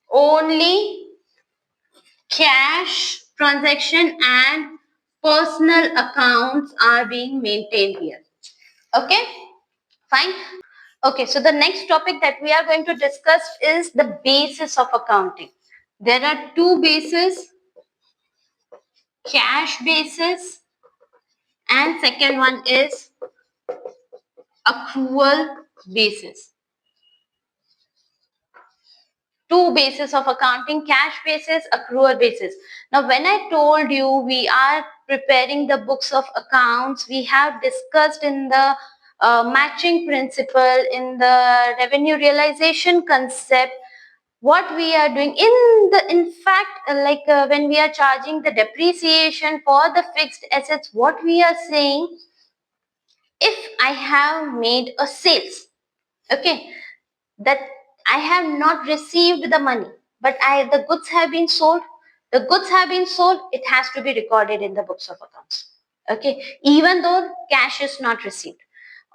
A: Only cash transaction and personal accounts are being maintained here. Okay, fine. Okay, so the next topic that we are going to discuss is the basis of accounting. There are two bases: cash basis, and second one is accrual basis. Two bases of accounting: cash basis, accrual basis. Now, when I told you we are preparing the books of accounts, we have discussed in the matching principle, in the revenue realization concept, what we are doing in fact, when we are charging the depreciation for the fixed assets, what we are saying, if I have made a sales, okay, that I have not received the money, but the goods have been sold. The goods have been sold, it has to be recorded in the books of accounts. Okay, even though cash is not received.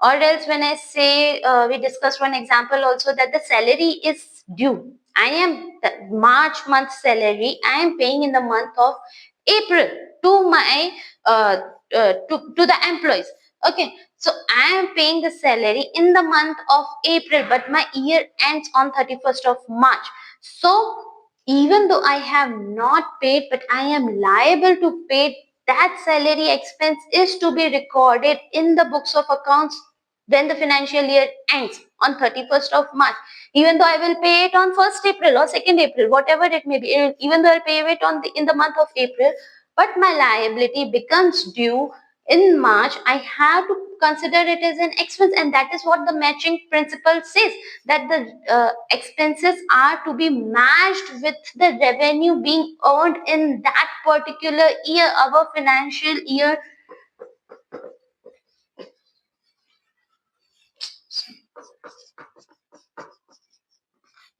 A: Or else when I say, we discussed one example also, that the salary is due. I am the March month salary, I am paying in the month of April to my to the employees. Okay, so I am paying the salary in the month of April, but my year ends on 31st of March. So even though I have not paid, but I am liable to pay, that salary expense is to be recorded in the books of accounts when the financial year ends on 31st of March. Even though I will pay it on 1st April or 2nd April, whatever it may be, even though I'll pay it in the month of April, but my liability becomes due in March, I have to consider it as an expense, and that is what the matching principle says, that the expenses are to be matched with the revenue being earned in that particular year, our financial year.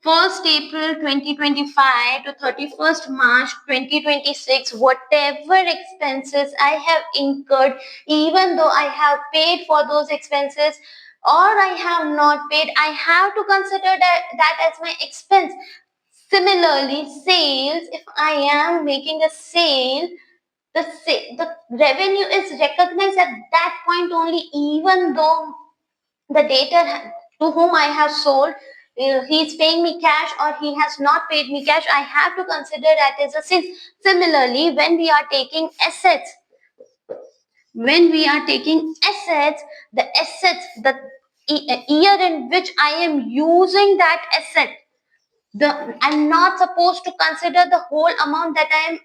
A: First April 2025 to 31st March 2026, whatever expenses I have incurred, even though I have paid for those expenses or I have not paid, I have to consider that as my expense. Similarly, sales, if I am making a sale, the revenue is recognized at that point only, even though the data to whom I have sold, he is paying me cash or he has not paid me cash, I have to consider that as a sin. Similarly, when we are taking assets, the assets, the year in which I am using that asset, I'm not supposed to consider the whole amount that I'm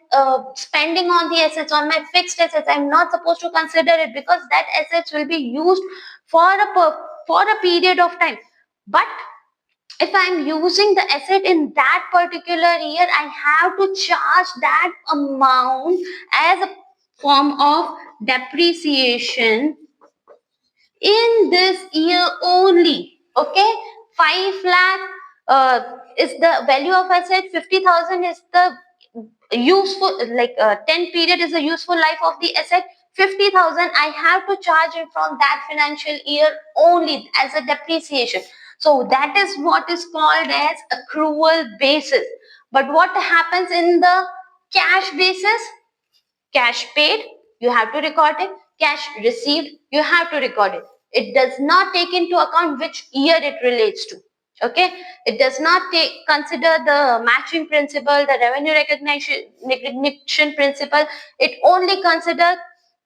A: spending on the assets, on my fixed assets. I'm not supposed to consider it, because that assets will be used for a period of time. But if I'm using the asset in that particular year, I have to charge that amount as a form of depreciation in this year only. Okay, 5 lakh is the value of asset, 50,000 is the useful, 10 period is the useful life of the asset. 50,000 I have to charge it from that financial year only as a depreciation. So that is what is called as accrual basis. But what happens in the cash basis? Cash paid, you have to record it. Cash received, you have to record it. It does not take into account which year it relates to. Okay, it does not consider the matching principle, the revenue recognition principle. It only considers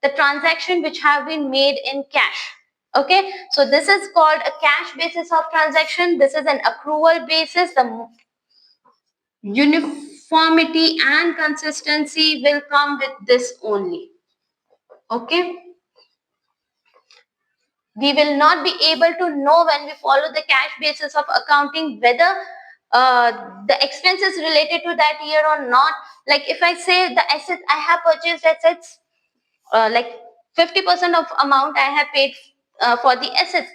A: the transaction which have been made in cash. Okay, so this is called a cash basis of transaction. This is an accrual basis. The uniformity and consistency will come with this only. Okay, we will not be able to know when we follow the cash basis of accounting whether the expenses related to that year or not. Like if I say the assets, I have purchased assets, like 50% of amount I have paid for the assets,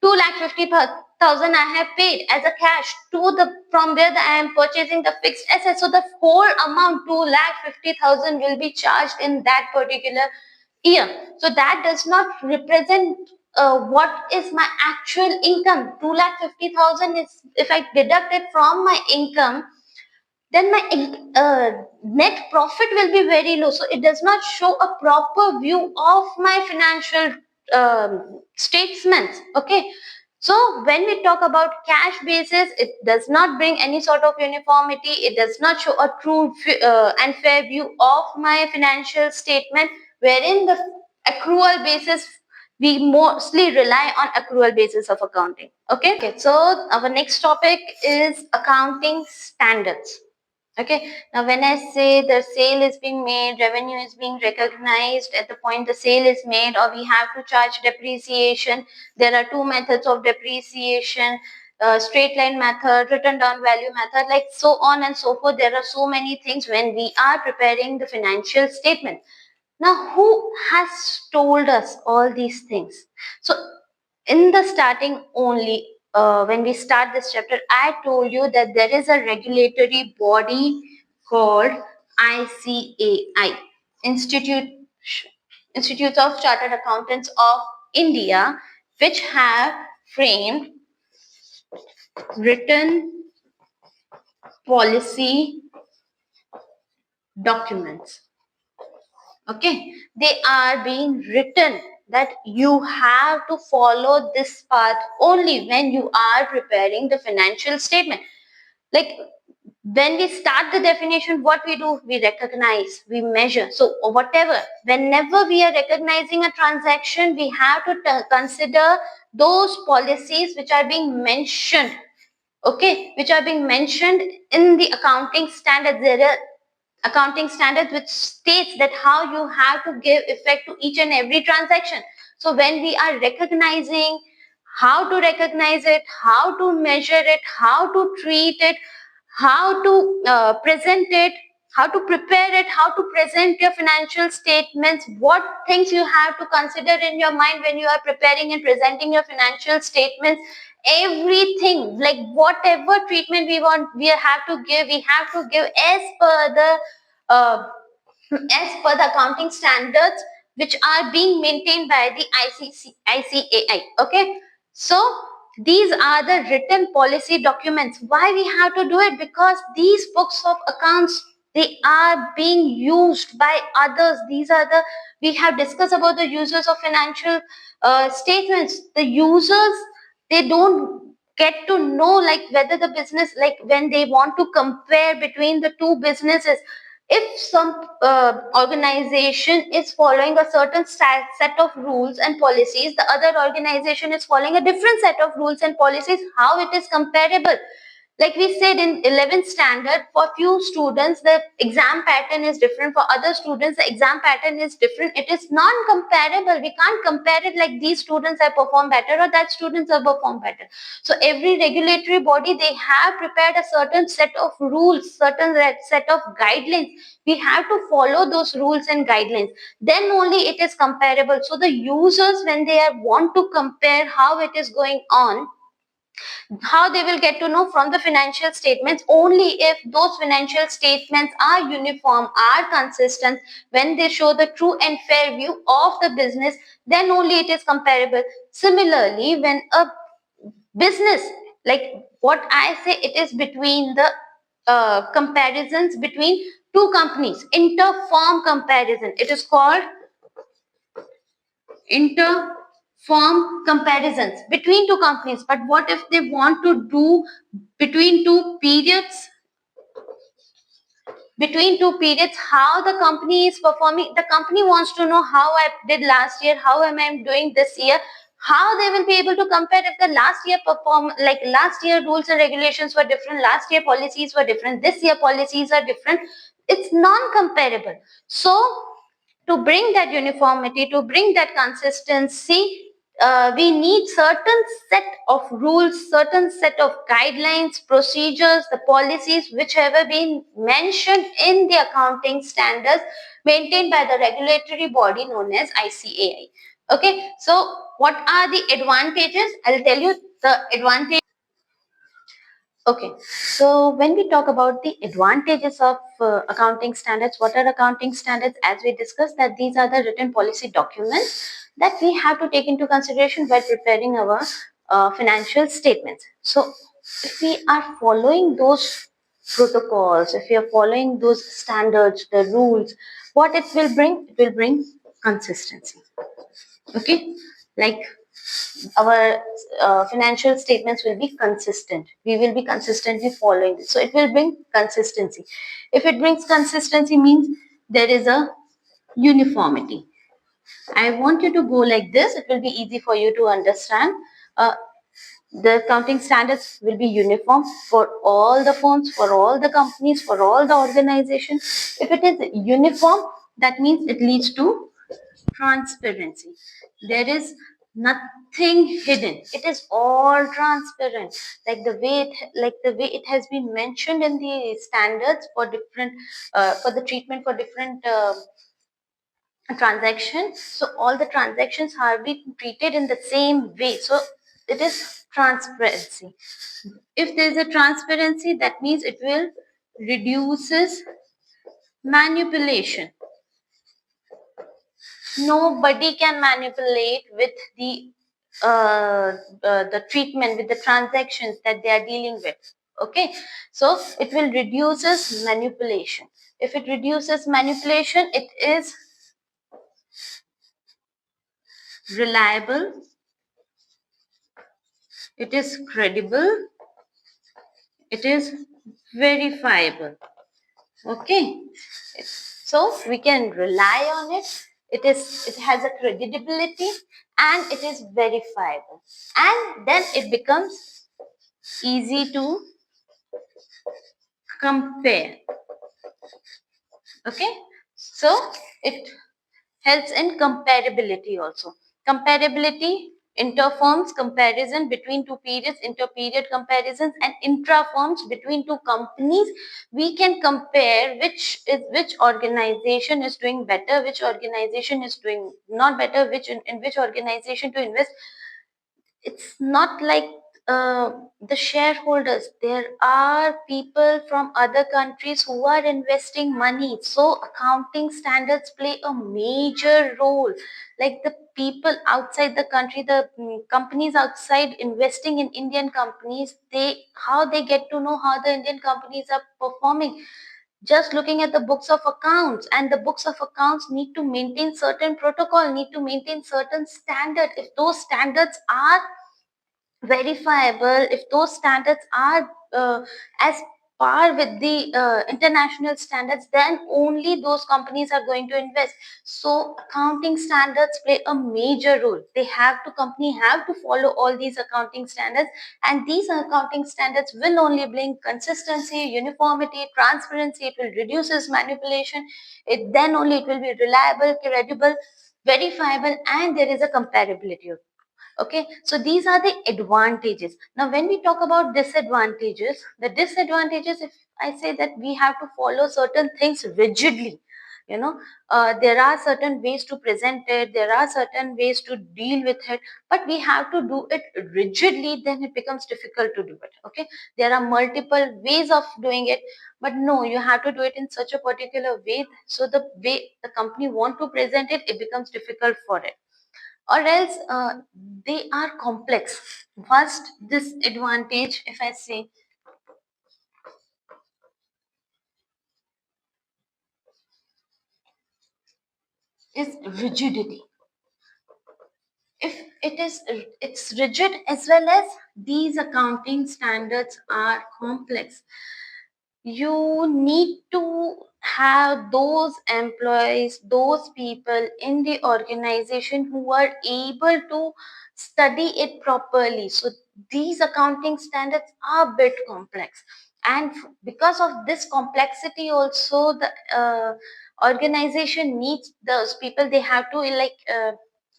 A: 2,50,000 I have paid as a cash to the, from where I am purchasing the fixed assets. So the whole amount 2,50,000 will be charged in that particular year. So that does not represent what is my actual income. 2,50,000 is, if I deduct it from my income, then my net profit will be very low. So it does not show a proper view of my financial statements. Okay, so when we talk about cash basis, it does not bring any sort of uniformity. It does not show a true and fair view of my financial statement, wherein the accrual basis, we mostly rely on accrual basis of accounting. Okay, so our next topic is accounting standards. Okay, now when I say the sale is being made, revenue is being recognized at the point the sale is made, or we have to charge depreciation, there are two methods of depreciation, straight line method, written down value method, like so on and so forth. There are so many things when we are preparing the financial statement. Now, who has told us all these things? So, in the starting only, when we start this chapter, I told you that there is a regulatory body called ICAI, Institute Institutes of Chartered Accountants of India, which have framed written policy documents. Okay, they are being written that you have to follow this path only when you are preparing the financial statement. Like when we start the definition, what we do, we recognize, we measure. So whatever, whenever we are recognizing a transaction, we have to consider those policies which are being mentioned. Okay, which are being mentioned in the accounting standards. There are accounting standards which states that how you have to give effect to each and every transaction. So when we are recognizing, how to recognize it, how to measure it, how to treat it, how to present it, how to prepare it, how to present your financial statements, what things you have to consider in your mind when you are preparing and presenting your financial statements, everything, like whatever treatment we want, we have to give, as per the uh, accounting standards which are being maintained by the ICAI. Okay, so these are the written policy documents. Why we have to do it? Because these books of accounts, they are being used by others. These are the, we have discussed about the users of financial statements. The users, they don't get to know like whether the business, like when they want to compare between the two businesses, if some organization is following a certain set of rules and policies, the other organization is following a different set of rules and policies, how it is comparable? Like we said, in 11th standard, for few students the exam pattern is different, for other students the exam pattern is different. It is non-comparable. We can't compare it like these students have performed better or that students have performed better. So every regulatory body, they have prepared a certain set of rules, certain set of guidelines. We have to follow those rules and guidelines, then only it is comparable. So the users, when they want to compare how it is going on, how they will get to know from the financial statements, only if those financial statements are uniform, are consistent, when they show the true and fair view of the business, then only it is comparable. Similarly, when a business, like what I say, it is between the comparisons between two companies, inter-firm comparison, it is called inter-firm comparisons between two companies. But what if they want to do between two periods, how the company is performing? The company wants to know how I did last year, how am I doing this year. How they will be able to compare if the last year perform, like last year rules and regulations were different, last year policies were different, this year policies are different? It's non-comparable. So to bring that uniformity, to bring that consistency, we need certain set of rules, certain set of guidelines, procedures, the policies which have been mentioned in the accounting standards maintained by the regulatory body known as ICAI. Okay, so what are the advantages? I'll tell you the advantage. Okay, so when we talk about the advantages of accounting standards, what are accounting standards? As we discussed, that these are the written policy documents that we have to take into consideration while preparing our financial statements. So if we are following those protocols, if we are following those standards, the rules, what it will bring? It will bring consistency. Okay, like our financial statements will be consistent. We will be consistently following this. So it will bring consistency. If it brings consistency, means there is a uniformity. I want you to go like this. It will be easy for you to understand. The accounting standards will be uniform for all the firms, for all the companies, for all the organizations. If it is uniform, that means it leads to transparency. There is nothing hidden. It is all transparent. Like the way it has been mentioned in the standards for different, for the treatment for different transactions. So all the transactions are being treated in the same way. So it is transparency. If there is a transparency, that means it will reduces manipulation. Nobody can manipulate with the treatment, with the transactions that they are dealing with. Okay, so it will reduces manipulation. If it reduces manipulation, it is reliable, it is credible, it is verifiable. Okay, so we can rely on it. It has a credibility and it is verifiable, and then it becomes easy to compare. Okay, so it helps in comparability also. Comparability, interfirms comparison between two periods, interperiod comparisons, and intrafirms between two companies. We can compare which organization is doing better, which organization is doing not better, which in which organization to invest. It's not like the shareholders. There are people from other countries who are investing money. So accounting standards play a major role. Like the people outside the country, the companies outside investing in Indian companies, how they get to know how the Indian companies are performing? Just looking at the books of accounts, and the books of accounts need to maintain certain protocol, need to maintain certain standard. If those standards are verifiable, if those standards are as par with the international standards, then only those companies are going to invest. So accounting standards play a major role. Company have to follow all these accounting standards, and these accounting standards will only bring consistency, uniformity, transparency. It will reduces manipulation. Then only it will be reliable, credible, verifiable, and there is a comparability. Okay, so these are the advantages. Now when we talk about disadvantages, the disadvantages, if I say that we have to follow certain things rigidly, you know, there are certain ways to present it, there are certain ways to deal with it, but we have to do it rigidly, then it becomes difficult to do it. Okay, there are multiple ways of doing it, but no, you have to do it in such a particular way, so the way the company want to present it, it becomes difficult for it, or else they are complex. First disadvantage, if I say, is rigidity. If it's rigid, as well as these accounting standards are complex, you need to have those employees, those people in the organization who are able to study it properly. So these accounting standards are a bit complex, and because of this complexity also, the organization needs those people. They have to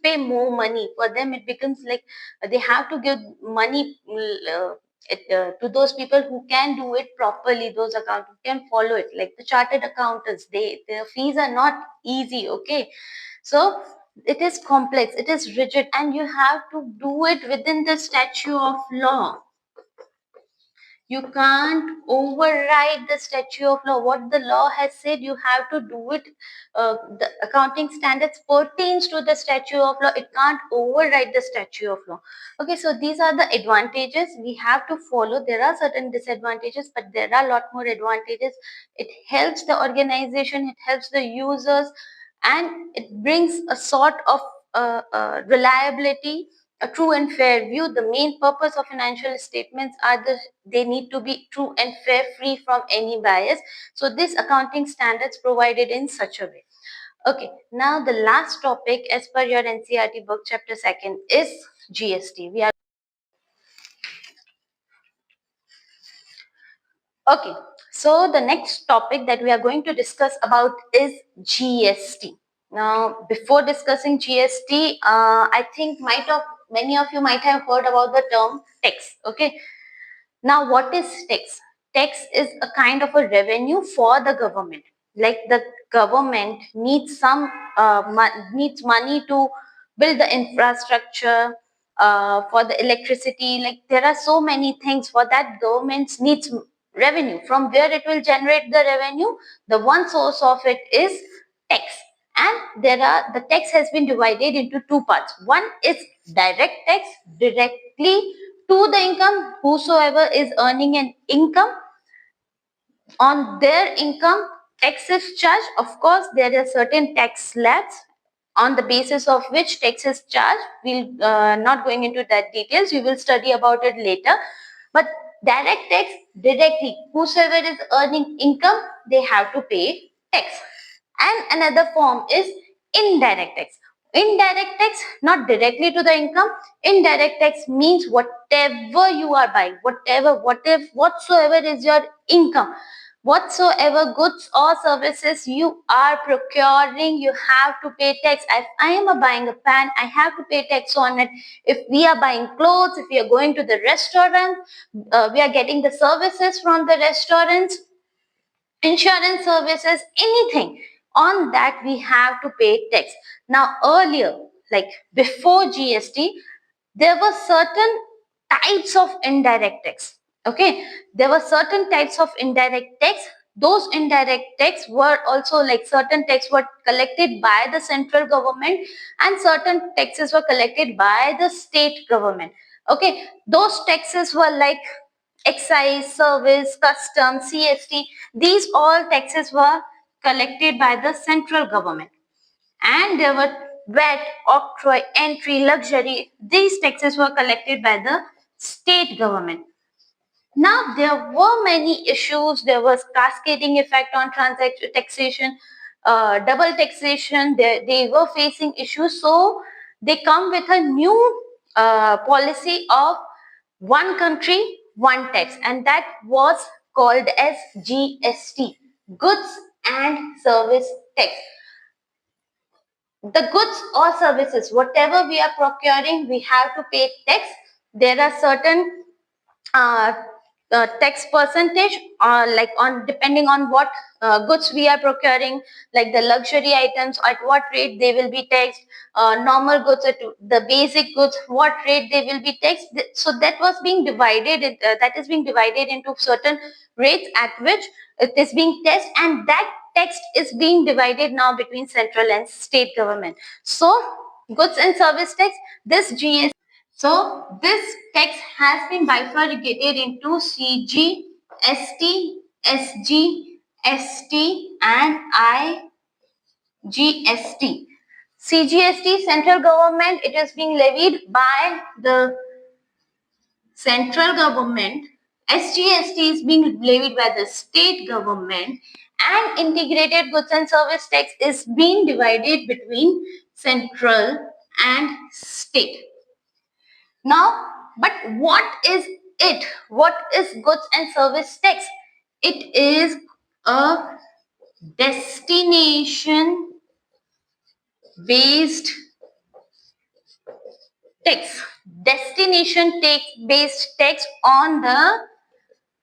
A: pay more money. For them it becomes like they have to give money to those people who can do it properly, those accountants can follow it, like the chartered accountants. Their fees are not easy. Okay, so it is complex, it is rigid, and you have to do it within the statute of law. You can't override the statute of law. What the law has said, you have to do it. The accounting standards pertains to the statute of law. It can't override the statute of law. Okay, so these are the advantages we have to follow. There are certain disadvantages, but there are a lot more advantages. It helps the organization, it helps the users, and it brings a sort of reliability, a true and fair view. The main purpose of financial statements are they need to be true and fair, free from any bias. So this accounting standards provided in such a way. Okay, now the last topic as per your NCERT book, chapter 2 is GST. Okay, so the next topic that we are going to discuss about is GST. Now, before discussing GST, I think many of you might have heard about the term tax. Okay, now, what is tax? Tax is a kind of a revenue for the government. Like the government needs needs money to build the infrastructure, for the electricity. Like there are so many things for that. Government needs revenue. From where it will generate the revenue? The one source of it is tax. And the tax has been divided into two parts. One is direct tax, directly to the income. Whosoever is earning an income, on their income tax is charged. Of course, there are certain tax slabs on the basis of which tax is charged. We'll not going into that details, we will study about it later. But direct tax, directly whosoever is earning income, they have to pay tax. And another form is indirect tax. Indirect tax, not directly to the income. Indirect tax means whatever you are buying, whatsoever is your income, whatsoever goods or services you are procuring, you have to pay tax. If I am buying a pan, I have to pay tax on it. If we are buying clothes, if we are going to the restaurant, we are getting the services from the restaurants, insurance services, anything, on that we have to pay tax. Now earlier, like before GST, there were certain types of indirect tax. Okay, there were certain types of indirect tax. Those indirect tax were also like certain tax were collected by the central government, and certain taxes were collected by the state government. Okay, those taxes were like excise, service, customs, CST. These all taxes were collected by the central government. And there were VAT, octroi, entry, luxury. These taxes were collected by the state government. Now, there were many issues. There was cascading effect on transaction taxation, double taxation. They were facing issues. So they come with a new policy of one country, one tax, and that was called as GST, Goods and Service Tax. The goods or services, whatever we are procuring, we have to pay tax. There are certain uh, tax percentage, like on depending on what goods we are procuring, like the luxury items, at what rate they will be taxed, normal goods, at the basic goods, what rate they will be taxed. So that was being divided, that is being divided into certain rates at which it is being taxed, and that tax is being divided now between central and state government. So goods and service tax, this GST, so this tax has been bifurcated into CGST, SGST, and IGST. CGST, central government, it is being levied by the central government. SGST is being levied by the state government, and integrated goods and service tax is being divided between central and state. Now, but what is it? What is goods and service tax? It is a destination based tax. Destination tax based tax on the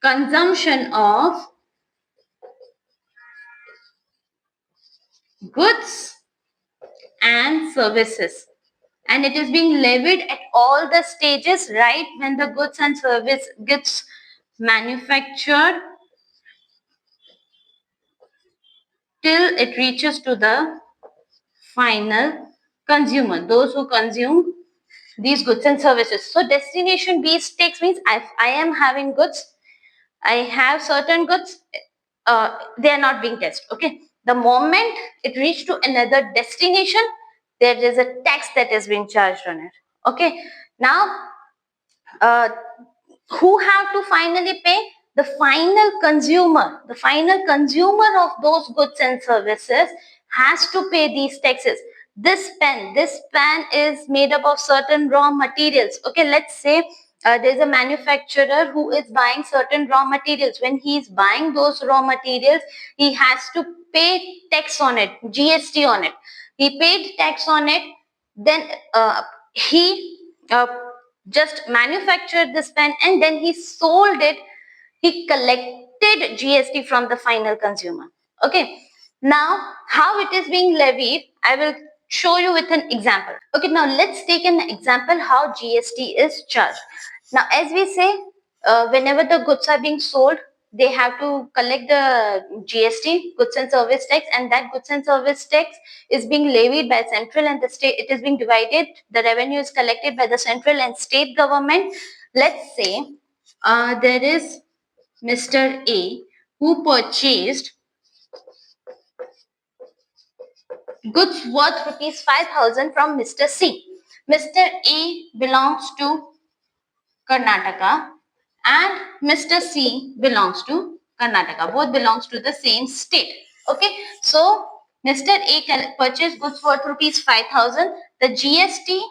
A: consumption of goods and services. And it is being levied at all the stages, right when the goods and service gets manufactured till it reaches to the final consumer, those who consume these goods and services. So destination based tax means I am having goods, I have certain goods, they are not being taxed. Okay, the moment it reaches to another destination, there is a tax that is being charged on it. Okay, now uh, who have to finally pay? The final consumer of those goods and services has to pay these taxes. This pen is made up of certain raw materials. Okay, let's say there's a manufacturer who is buying certain raw materials. When he is buying those raw materials, he has to pay tax on it, GST on it. He paid tax on it, then he just manufactured this pen and then he sold it. He collected GST from the final consumer. Okay, now how it is being levied, I will show you with an example. Okay, now let's take an example how GST is charged. Now, as we say, whenever the goods are being sold, they have to collect the GST, goods and service tax, and that goods and service tax is being levied by central and the state. It is being divided. The revenue is collected by the central and state government. Let's say there is Mr. A who purchased goods worth rupees 5,000 from Mr. C. Mr. A belongs to Karnataka and Mr. C belongs to Karnataka. Both belongs to the same state. Okay, so Mr. A can purchase goods worth rupees 5,000. The GST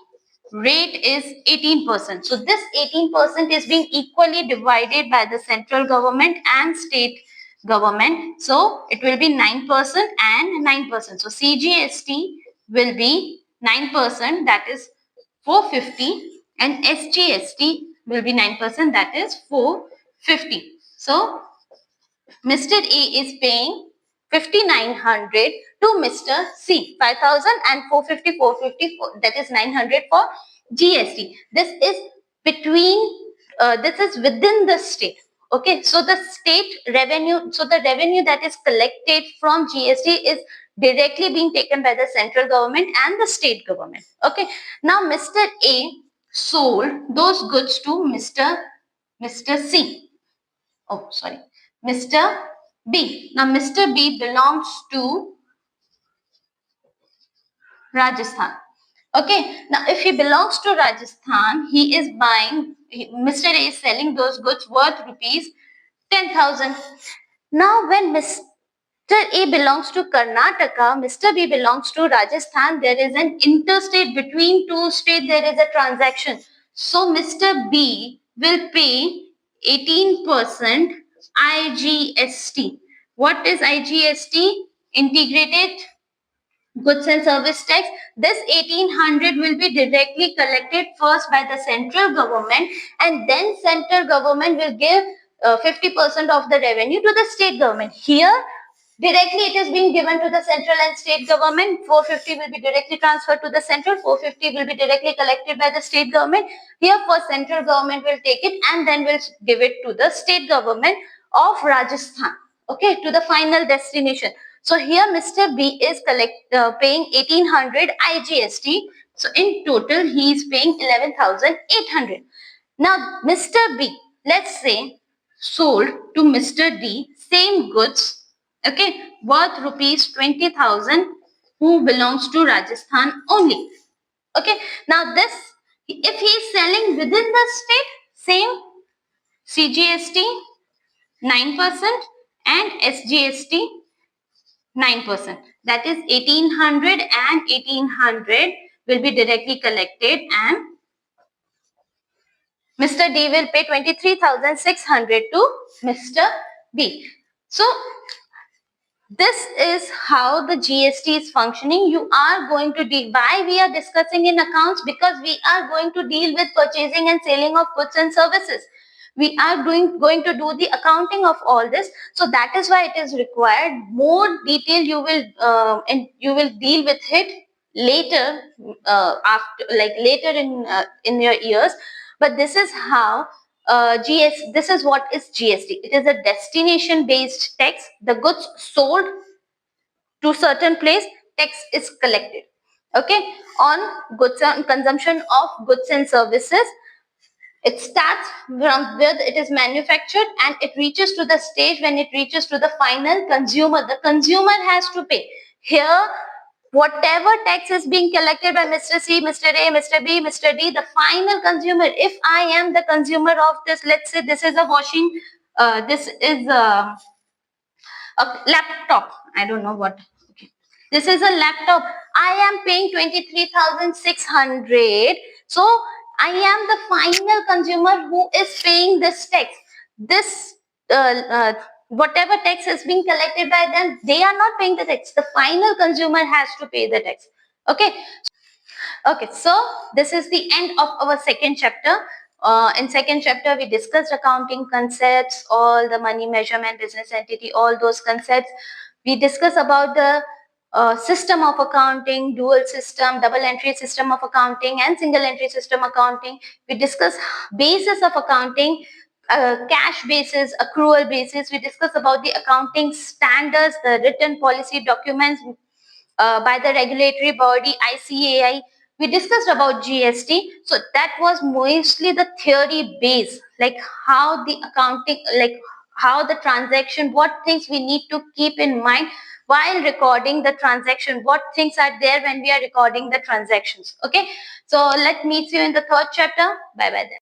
A: rate is 18%. So this 18% is being equally divided by the central government and state government. So it will be 9% and 9%. So CGST will be 9%, that is 450, and SGST will be 9%, that is 450. So Mr. A is paying 5,900 to Mr. C, 5,000 and 450, 450, that is 900 for GST. This is this is within the state. Okay, so the state revenue, so the revenue that is collected from GST is directly being taken by the central government and the state government. Okay, now Mr. A sold those goods to Mr. C. Oh, sorry, Mr. B. Now, Mr. B belongs to Rajasthan. Okay, now if he belongs to Rajasthan, he is buying, Mr. A is selling those goods worth rupees 10,000. Now when Mr. A belongs to Karnataka, Mr. B belongs to Rajasthan, there is an interstate between two states, there is a transaction. So Mr. B will pay 18% IGST. What is IGST? Integrated goods and service tax. This 1800 will be directly collected first by the central government, and then central government will give 50% of the revenue to the state government. Here directly it is being given to the central and state government. 450 will be directly transferred to the central, 450 will be directly collected by the state government. Here first central government will take it and then will give it to the state government of Rajasthan, okay, to the final destination. So here Mr. B is paying 1800 IGST. So in total he is paying 11,800. Now Mr. B, let's say, sold to Mr. D same goods, okay, worth rupees 20,000, who belongs to Rajasthan only. Okay, now this, if he is selling within the state, same CGST 9% and SGST 9%. That is 1800 and 1800 will be directly collected, and Mr. D will pay 23,600 to Mr. B. So this is how the GST is functioning. You are going to deal, why we are discussing in accounts? Because we are going to deal with purchasing and selling of goods and services. We are going to do the accounting of all this. So that is why it is required. More detail you will and you will deal with it later, after, like later in your years. But this is how this is what is GST. It is a destination based tax. The goods sold to certain place, tax is collected, okay, on goods and consumption of goods and services. It starts from where it is manufactured and it reaches to the stage when it reaches to the final consumer. The consumer has to pay. Here, whatever tax is being collected by Mr. C, Mr. A, Mr. B, Mr. D, the final consumer, if I am the consumer of this, let's say this is a washing, this is a laptop, I don't know what, okay, this is a laptop, I am paying 23,600. So I am the final consumer who is paying this tax. This whatever tax is being collected by them, they are not paying the tax. The final consumer has to pay the tax. Okay. Okay, so this is the end of our second chapter. In second chapter, we discussed accounting concepts, all the money measurement, business entity, all those concepts. We discussed about the system of accounting, dual system, double entry system of accounting, and single entry system accounting. We discussed basis of accounting, cash basis, accrual basis. We discussed about the accounting standards, the written policy documents by the regulatory body ICAI. We discussed about GST. So that was mostly the theory base, like how the accounting, like how the transaction, what things we need to keep in mind while recording the transaction, what things are there when we are recording the transactions. Okay, so let's meet you in the third chapter. Bye bye then.